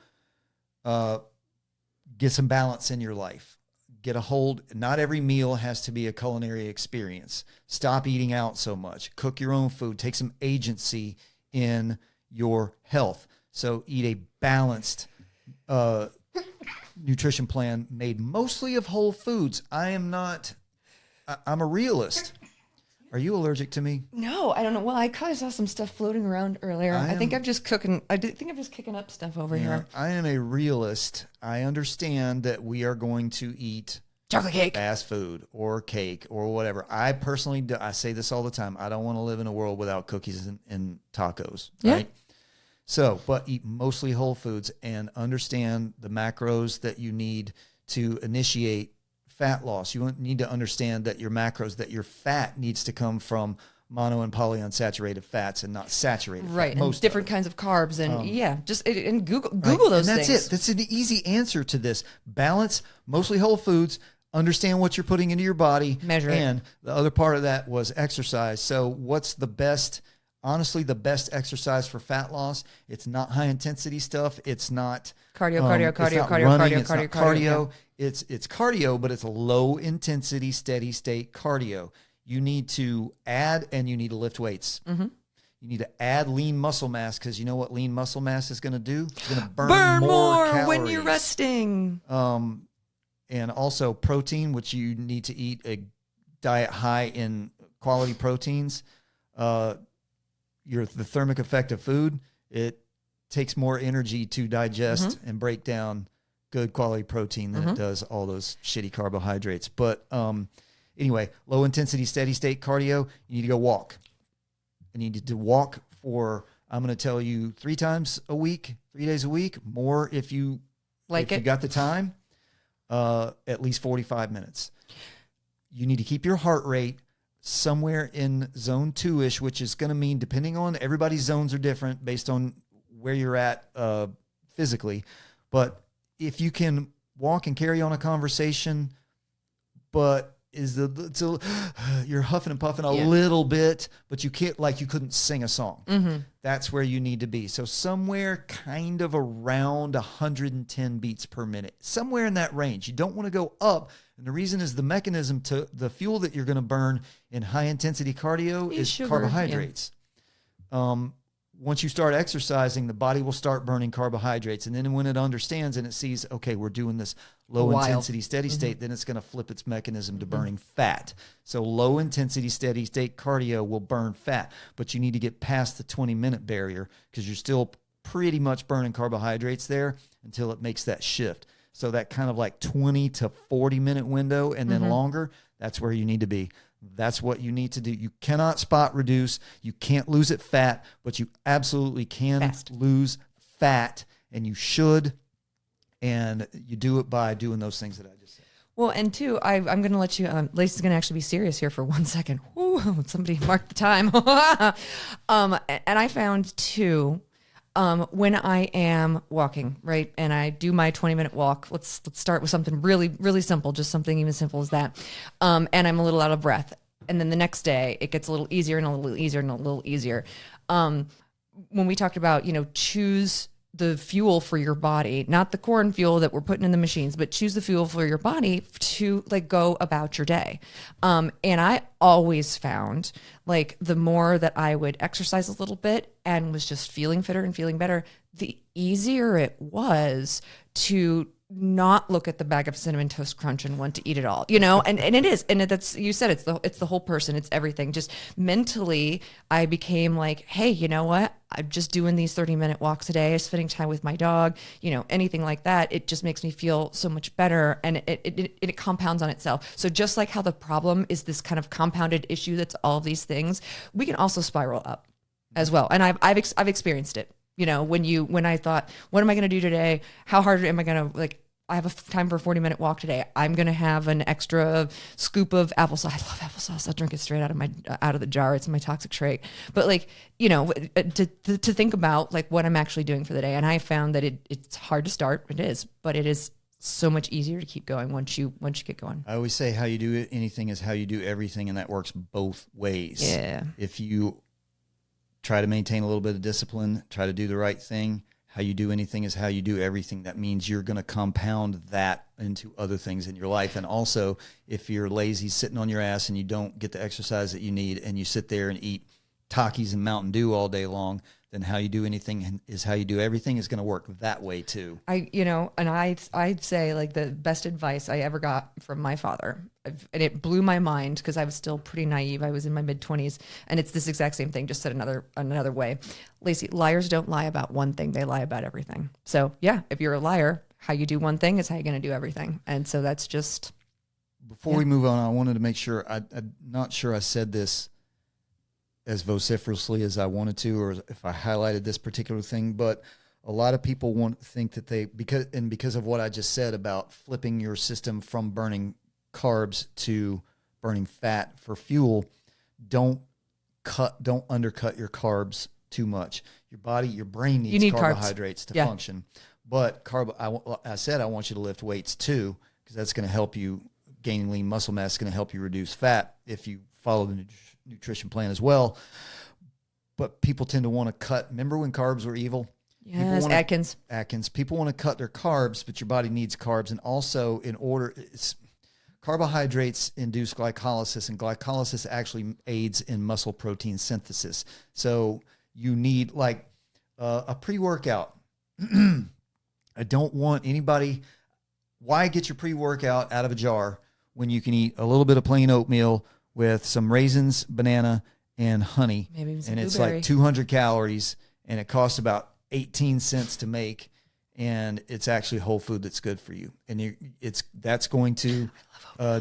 A: get some balance in your life. Get a hold. Not every meal has to be a culinary experience. Stop eating out so much. Cook your own food. Take some agency in your health. So eat a balanced nutrition plan made mostly of whole foods. I'm a realist. Are you allergic to me?
D: No, I don't know. Well, I kind of saw some stuff floating around earlier. I think I'm just cooking. I think I'm just kicking up stuff over here.
A: I am a realist. I understand that we are going to eat
D: chocolate cake,
A: fast food, or cake, or whatever. I personally, I say this all the time. I don't want to live in a world without cookies and tacos.
D: Yeah.
A: Right? So, but eat mostly whole foods and understand the macros that you need to initiate fat loss. You need to understand that your macros, that your fat needs to come from mono and polyunsaturated fats and not saturated.
D: Right,
A: fat,
D: and different kinds of carbs, and and Google those
A: things.
D: That's
A: it. That's an easy answer to this. Balance, mostly whole foods. Understand what you're putting into your body.
D: Measure
A: and the other part of that was exercise. So what's the best? Honestly, the best exercise for fat loss, it's not high intensity stuff. It's not cardio. It's cardio, but it's a low intensity, steady state cardio. You need to add, and you need to lift weights. You need to add lean muscle mass, because you know what lean muscle mass is going to do? It's going to burn more calories
D: when you're resting.
A: And also protein, which you need to eat a diet high in quality proteins. The thermic effect of food, it takes more energy to digest and break down good quality protein than it does all those shitty carbohydrates. But anyway, low intensity, steady state cardio, you need to go walk. You need to walk for, I'm going to tell you 3 days a week, more if you got the time, at least 45 minutes. You need to keep your heart rate somewhere in zone 2-ish, which is going to mean, depending on everybody's zones are different based on where you're at physically. But if you can walk and carry on a conversation, but you're huffing and puffing a little bit, but you can't, like you couldn't sing a song. That's where you need to be. So somewhere kind of around 110 beats per minute, somewhere in that range. You don't want to go up. And the reason is the mechanism to the fuel that you're going to burn in high intensity cardio is sugar, carbohydrates. Once you start exercising, the body will start burning carbohydrates. And then when it understands and it sees, okay, we're doing this low intensity steady state, then it's going to flip its mechanism to burning fat. So low intensity steady state cardio will burn fat, but you need to get past the 20-minute barrier, because you're still pretty much burning carbohydrates there until it makes that shift. So that kind of like 20 to 40 minute window and then longer, that's where you need to be. That's what you need to do. You cannot spot reduce. You can't lose it fat, but you absolutely can lose fat, and you should. And you do it by doing those things that I just said.
D: Well, and two, I'm going to let you, Lacey's going to actually be serious here for 1 second. Ooh, somebody mark the time. And I found too, when I am walking, right, and I do my 20-minute walk, let's start with something really, really simple, just something even simple as that. And I'm a little out of breath. And then the next day it gets a little easier and a little easier and a little easier. When we talked about, choose the fuel for your body, not the corn fuel that we're putting in the machines, but choose the fuel for your body to like go about your day. And I always found like the more that I would exercise a little bit and was just feeling fitter and feeling better, the easier it was to not look at the bag of Cinnamon Toast Crunch and want to eat it all, and it is. And that's, you said, it's the whole person. It's everything. Just mentally, I became like, hey, you know what? I'm just doing these 30-minute walks a day, spending time with my dog, anything like that. It just makes me feel so much better. And it compounds on itself. So just like how the problem is this kind of compounded issue that's all of these things, we can also spiral up as well. And I've experienced it. When I thought, what am I going to do today? How hard am I going to, I have a time for a 40-minute walk today. I'm going to have an extra scoop of applesauce. I love applesauce. I'll drink it straight out of the jar. It's my toxic trait. But to think about like what I'm actually doing for the day. And I found that it's hard to start. It is, but it is so much easier to keep going once you get going.
A: I always say how you do anything is how you do everything. And that works both ways.
D: Yeah.
A: If you try to maintain a little bit of discipline, try to do the right thing. How you do anything is how you do everything. That means you're going to compound that into other things in your life. And also, if you're lazy, sitting on your ass, and you don't get the exercise that you need, and you sit there and eat Takis and Mountain Dew all day long, then how you do anything is how you do everything is going to work that way too.
D: I'd say like the best advice I ever got from my father, and it blew my mind because I was still pretty naive. I was in my mid-20s, and it's this exact same thing, just said another way. Lacey, liars don't lie about one thing; they lie about everything. So yeah, if you're a liar, how you do one thing is how you're going to do everything. And so that's just.
A: Before we move on, I wanted to make sure I'm not sure I said this as vociferously as I wanted to, or if I highlighted this particular thing, but a lot of people think that because of what I just said about flipping your system from burning carbs to burning fat for fuel, don't undercut your carbs too much. Your brain needs carbohydrates to function. But I said I want you to lift weights too, because that's going to help you gain lean muscle mass. It's going to help you reduce fat if you follow the nutrition plan as well. But people tend to want to cut. Remember when carbs were evil?
D: Yes,
A: Atkins. People want to cut their carbs, but your body needs carbs. And also carbohydrates induce glycolysis, and glycolysis actually aids in muscle protein synthesis. So you need like a pre-workout. I don't want anybody, why get your pre-workout out of a jar when you can eat a little bit of plain oatmeal with some raisins, banana, and honey, and it's like 200 calories, and it costs about 18 cents to make, and it's actually whole food that's good for you, and that's going to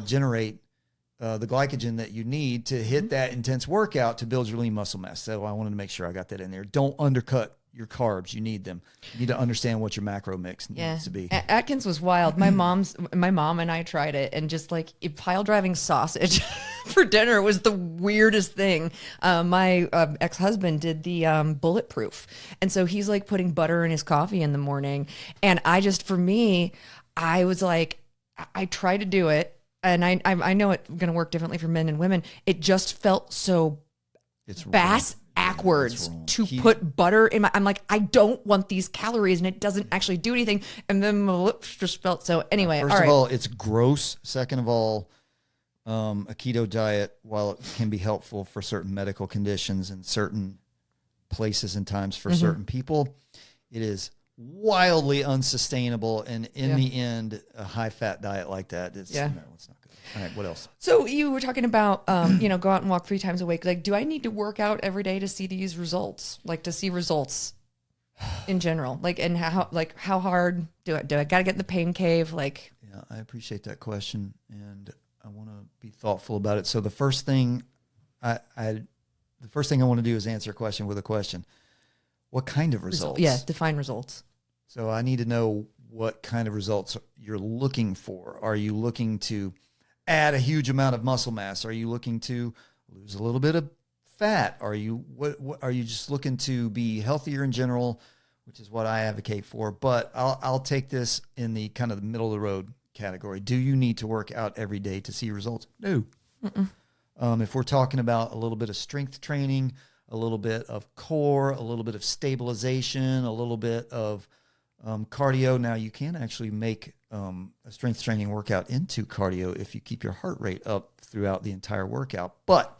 A: generate the glycogen that you need to hit that intense workout to build your lean muscle mass. So I wanted to make sure I got that in there. Don't undercut your carbs. You need them. You need to understand what your macro mix needs to be.
D: Atkins was wild. My mom and I tried it, and just like pile driving sausage for dinner was the weirdest thing. My ex-husband did the bulletproof, and so he's like putting butter in his coffee in the morning, and I was like, I tried to do it, and I know it's going to work differently for men and women. It just felt so backwards to put butter in I'm like, I don't want these calories, and it doesn't actually do anything. And then my lips just felt so. Anyway,
A: first of all, it's gross. Second of all, a keto diet, while it can be helpful for certain medical conditions and certain places and times for certain people, it is wildly unsustainable. And in the end, a high fat diet like that, it's not good. All right, what else?
D: So you were talking about, go out and walk 3 times a week. Like, do I need to work out every day to see these results? Like, to see results? in general? Like, and how hard do I got to get in the pain cave? Like,
A: Yeah, I appreciate that question, and I want to be thoughtful about it. So the first thing I want to do is answer a question with a question. What kind of results?
D: Yeah, define results.
A: So I need to know what kind of results you're looking for. Are you looking to add a huge amount of muscle mass? Are you looking to lose a little bit of fat? Are you what are you just looking to be healthier in general, which is what I advocate for? But I'll take this in the kind of the middle of the road category. Do you need to work out every day to see results? No. If we're talking about a little bit of strength training, a little bit of core, a little bit of stabilization, a little bit of cardio. Now you can actually make a strength training workout into cardio if you keep your heart rate up throughout the entire workout. But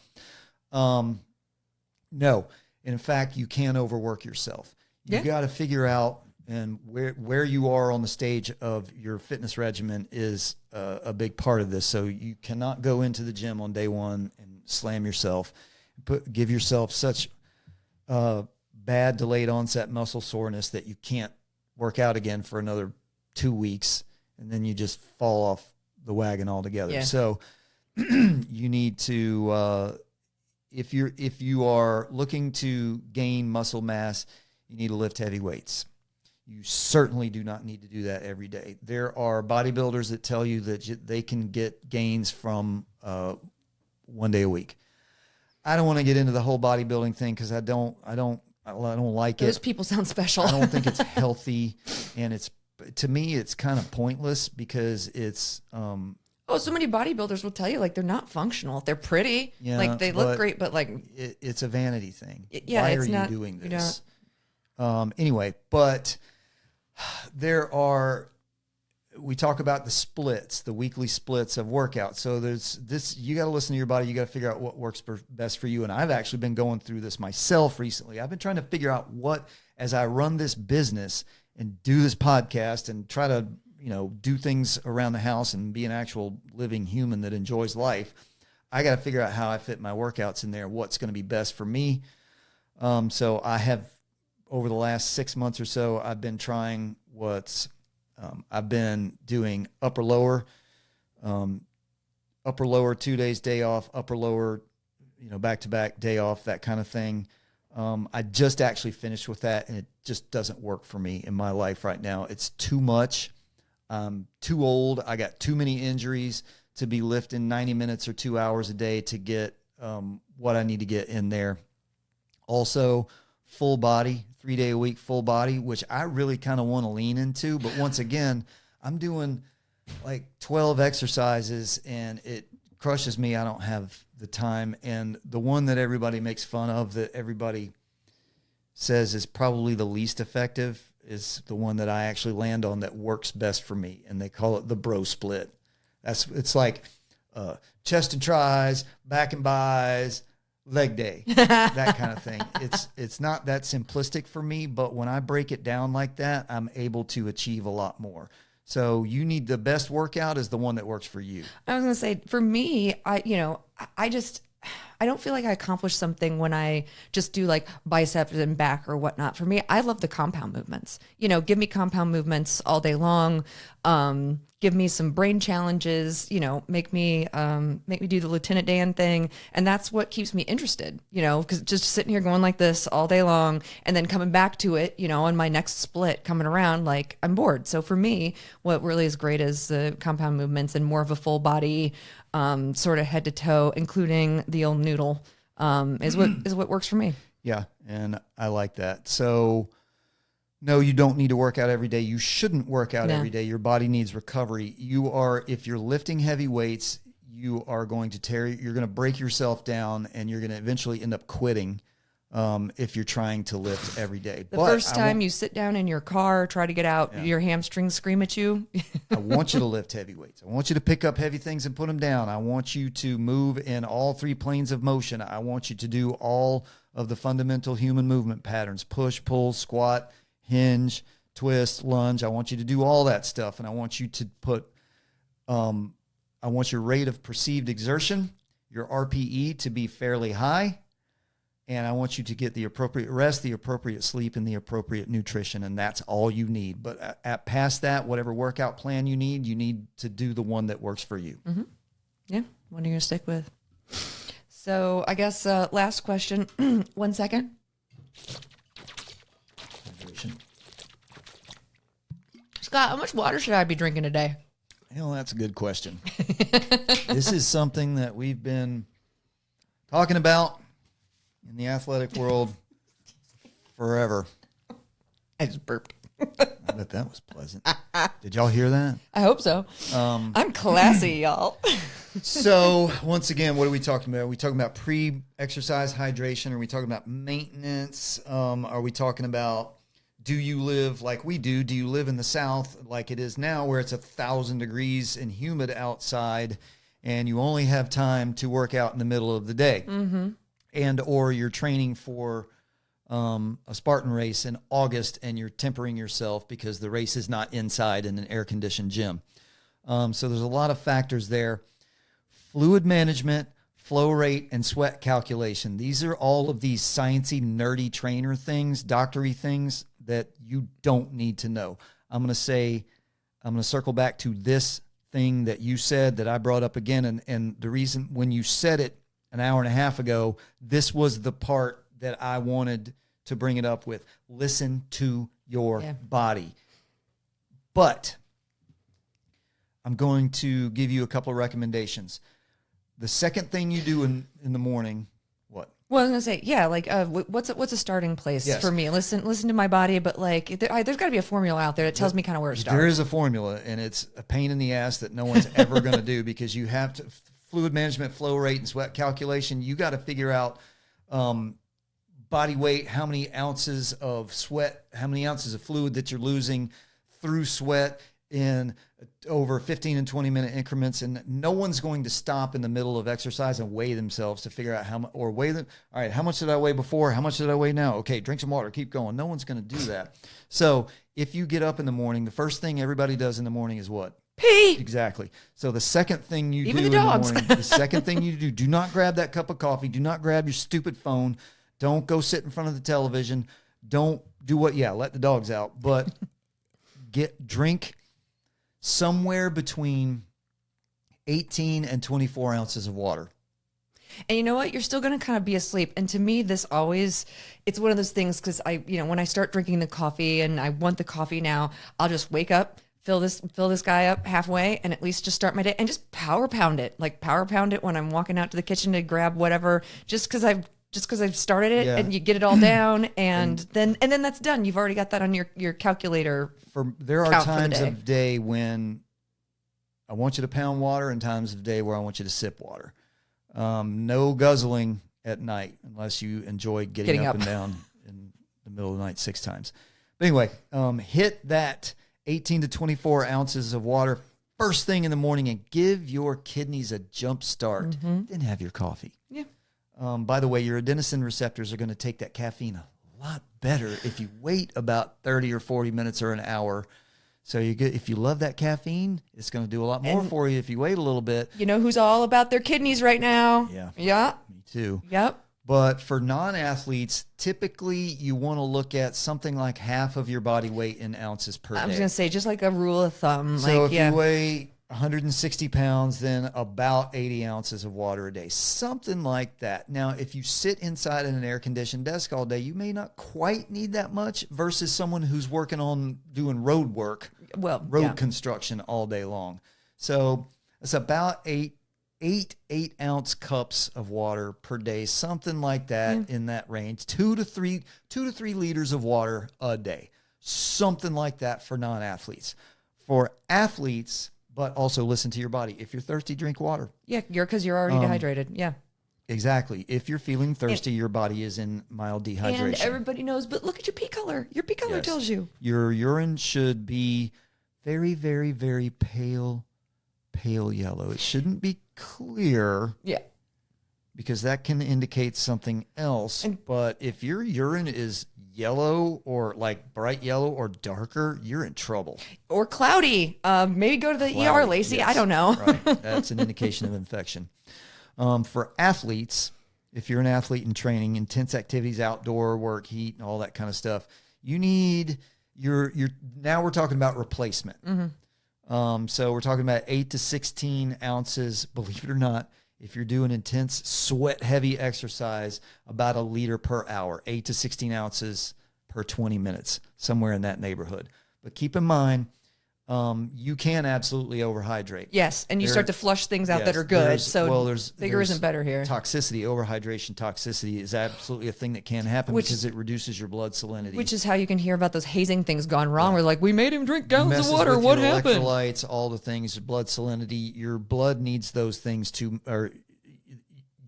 A: no, in fact, you can overwork yourself. You got to figure out and where you are on the stage of your fitness regimen is a big part of this. So you cannot go into the gym on day one and slam yourself, give yourself such bad delayed onset muscle soreness that you can't work out again for another 2 weeks, and then you just fall off the wagon altogether.
D: Yeah.
A: So you need to, if you are looking to gain muscle mass, you need to lift heavy weights. You certainly do not need to do that every day. There are bodybuilders that tell you that they can get gains from 1 day a week. I don't want to get into the whole bodybuilding thing because I don't like it.
D: Those people sound special.
A: I don't think it's healthy, and to me it's kind of pointless because it's
D: so many bodybuilders will tell you like they're not functional. They're pretty, like they look great, but like
A: it's a vanity thing.
D: Why
A: are you doing this? Anyway, but we talk about the splits, the weekly splits of workouts. So there's this, you got to listen to your body. You got to figure out what works best for you. And I've actually been going through this myself recently. I've been trying to figure out as I run this business and do this podcast and try to, do things around the house and be an actual living human that enjoys life. I got to figure out how I fit my workouts in there, what's going to be best for me. So I have, over the last 6 months or so, I've been trying I've been doing upper lower 2 days, day off, upper lower, back-to-back day off, that kind of thing. I just actually finished with that, and it just doesn't work for me in my life right now. It's too much. I'm too old. I got too many injuries to be lifting 90 minutes or 2 hours a day to get what I need to get in there. Also, full body, 3 day a week, full body, which I really kind of want to lean into. But once again, I'm doing like 12 exercises and it crushes me. I don't have the time. And the one that everybody makes fun of, that everybody says is probably the least effective, is the one that I actually land on that works best for me. And they call it the bro split. It's like chest and tries, back and bis, leg day, that kind of thing. It's not that simplistic for me, but when I break it down like that, I'm able to achieve a lot more. So you need the best workout is the one that works for you.
D: I was going to say, for me, I don't feel like I accomplish something when I just do like biceps and back or whatnot. For me, I love the compound movements. Give me compound movements all day long. Give me some brain challenges. Make me do the Lieutenant Dan thing, and that's what keeps me interested. Because just sitting here going like this all day long, and then coming back to it, on my next split coming around, like I'm bored. So for me, what really is great is the compound movements and more of a full body. Sort of head to toe, including the old noodle, is what works for me.
A: Yeah, and I like that. So, no, you don't need to work out every day. You shouldn't work out every day. Your body needs recovery. If you're lifting heavy weights, you're going to break yourself down, and you're going to eventually end up quitting if you're trying to lift every day.
D: The first time you sit down in your car, try to get out, your hamstrings scream at you.
A: I want you to lift heavy weights. I want you to pick up heavy things and put them down. I want you to move in all three planes of motion. I want you to do all of the fundamental human movement patterns: push, pull, squat, hinge, twist, lunge. I want you to do all that stuff. And I want you to I want your rate of perceived exertion, your RPE, to be fairly high. And I want you to get the appropriate rest, the appropriate sleep, and the appropriate nutrition. And that's all you need. But at past that, whatever workout plan you need to do the one that works for you.
D: Mm-hmm. Yeah. What are you going to stick with? So I guess last question. 1 second.
A: Hydration.
D: Scott, how much water should I be drinking today?
A: Well, that's a good question. This is something that we've been talking about in the athletic world forever.
D: I just burped.
A: I bet that was pleasant. Did y'all hear that?
D: I hope so. I'm classy, y'all.
A: So once again, what are we talking about? Are we talking about pre-exercise hydration? Are we talking about maintenance? Are we talking about, do you live like we do? Do you live in the South like it is now where it's 1,000 degrees and humid outside and you only have time to work out in the middle of the day? Mm-hmm. And or you're training for a Spartan race in August and you're tempering yourself because the race is not inside in an air-conditioned gym. So there's a lot of factors there. Fluid management, flow rate, and sweat calculation. These are all of these sciencey, nerdy trainer things, doctory things that you don't need to know. I'm going to circle back to this thing that you said that I brought up again. And the reason when you said it an hour and a half ago, this was the part that I wanted to bring it up with. Listen to your body. But I'm going to give you a couple of recommendations. The second thing you do in the morning, what?
D: Well, I was gonna say, what's a starting place for me? Listen to my body, but like, there's got to be a formula out there that tells me kind of where to start.
A: There is a formula, and it's a pain in the ass that no one's ever going to do because you have to fluid management, flow rate, and sweat calculation. You got to figure out body weight, how many ounces of sweat, how many ounces of fluid that you're losing through sweat in over 15 and 20 minute increments. And no one's going to stop in the middle of exercise and weigh themselves to figure out how much, or weigh them. All right, how much did I weigh before? How much did I weigh now? Okay, drink some water, keep going. No one's going to do that. So if you get up in the morning, the first thing everybody does in the morning is what?
D: Pee.
A: Exactly. So the second thing you
D: Even
A: do
D: the
A: in
D: dogs.
A: the morning, the second thing you do not grab that cup of coffee. Do not grab your stupid phone. Don't go sit in front of the television. Don't do let the dogs out. But drink somewhere between 18 and 24 ounces of water.
D: And you know what? You're still going to kind of be asleep. And to me, it's one of those things because when I start drinking the coffee and I want the coffee now, I'll just wake up, fill this guy up halfway and at least just start my day and just power pound it when I'm walking out to the kitchen to grab whatever, just because I've started it and you get it all down and then that's done. You've already got that on your calculator.
A: There are times of day when I want you to pound water and times of day where I want you to sip water. No guzzling at night unless you enjoy getting up and down in the middle of the night 6 times. But anyway, hit that 18 to 24 ounces of water first thing in the morning and give your kidneys a jump start. Mm-hmm. Then have your coffee. Yeah. By the way, your adenosine receptors are going to take that caffeine a lot better if you wait about 30 or 40 minutes or an hour. So if you love that caffeine, it's going to do a lot more for you if you wait a little bit.
D: You know who's all about their kidneys right now?
A: Yeah.
D: Yeah.
A: Me too.
D: Yep.
A: But for non-athletes, typically you want to look at something like half of your body weight in ounces per day.
D: I was going to say, just like a rule of thumb.
A: So if you weigh 160 pounds, then about 80 ounces of water a day, something like that. Now, if you sit inside in an air-conditioned desk all day, you may not quite need that much versus someone who's working on doing road work, construction all day long. So it's about eight 8-ounce cups of water per day, something like that in that range. 2 to 3 liters of water a day, something like that for non-athletes. For athletes, but also listen to your body. If you're thirsty, drink water.
D: Yeah, because you're already dehydrated. Yeah.
A: Exactly. If you're feeling thirsty, your body is in mild dehydration.
D: And everybody knows, but look at your pee color. Your pee color tells you.
A: Your urine should be very, very, very pale yellow. It shouldn't be clear.
D: Yeah.
A: Because that can indicate something else. But if your urine is yellow or like bright yellow or darker, you're in trouble.
D: Or cloudy. Maybe go to the ER, Lacey. Yes. I don't know.
A: Right. That's an indication of infection. For athletes, if you're an athlete in training, intense activities, outdoor work, heat, and all that kind of stuff, you need now we're talking about replacement. So we're talking about 8 to 16 ounces, believe it or not, if you're doing intense sweat heavy exercise, about a liter per hour, 8 to 16 ounces per 20 minutes, somewhere in that neighborhood. But keep in mind, you can absolutely overhydrate.
D: Yes, and you start to flush things out that are good. So bigger isn't better here.
A: Toxicity, overhydration toxicity is absolutely a thing that can happen because it reduces your blood salinity.
D: Which is how you can hear about those hazing things gone wrong. We're like, we made him drink gallons
A: Messes
D: of water.
A: with
D: What
A: your
D: happened?
A: Electrolytes, all the things, blood salinity. Your blood needs those things or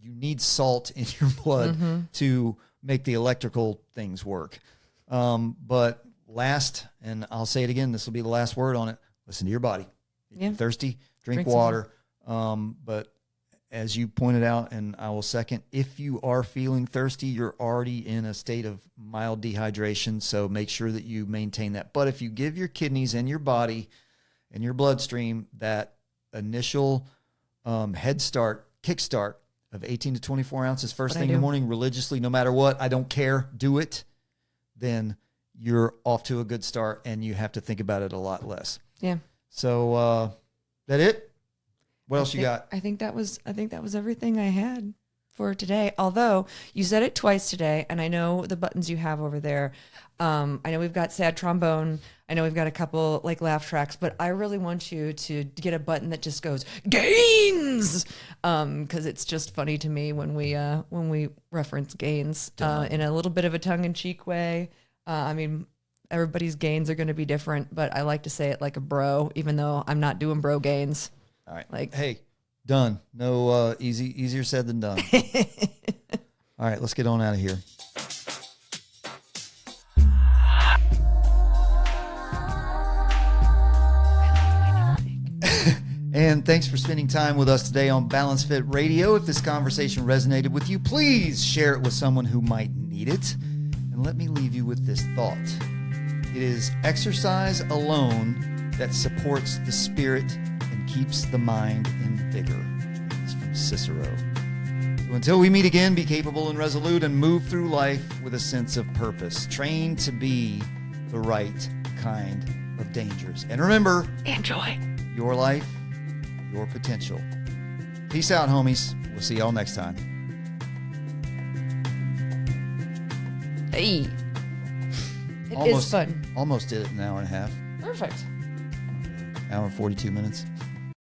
A: you need salt in your blood to make the electrical things work. But last, and I'll say it again, this will be the last word on it. Listen to your body. If you're thirsty, drink water. But as you pointed out, and I will second, if you are feeling thirsty, you're already in a state of mild dehydration. So make sure that you maintain that. But if you give your kidneys and your body and your bloodstream that initial kickstart of 18 to 24 ounces first thing in the morning, religiously, no matter what, I don't care, do it, then you're off to a good start and you have to think about it a lot less.
D: Yeah.
A: So that it? What else you got?
D: I think that was everything I had for today. Although you said it twice today, and I know the buttons you have over there. I know we've got sad trombone. I know we've got a couple like laugh tracks, but I really want you to get a button that just goes gains, because it's just funny to me when we reference gains in a little bit of a tongue-in-cheek way. I mean, everybody's gains are going to be different, but I like to say it like a bro, even though I'm not doing bro gains.
A: All right. Like, hey, done. No, easier said than done. All right, let's get on out of here. And thanks for spending time with us today on balanceFIT Radio. If this conversation resonated with you, please share it with someone who might need it. And let me leave you with this thought. It is exercise alone that supports the spirit and keeps the mind in vigor. It's from Cicero. So until we meet again, be capable and resolute and move through life with a sense of purpose. Train to be the right kind of dangers. And remember, enjoy your life, your potential. Peace out, homies. We'll see y'all next time.
D: Hey. It is fun.
A: Almost did it in an hour and a half.
D: Perfect.
A: Hour and 42 minutes.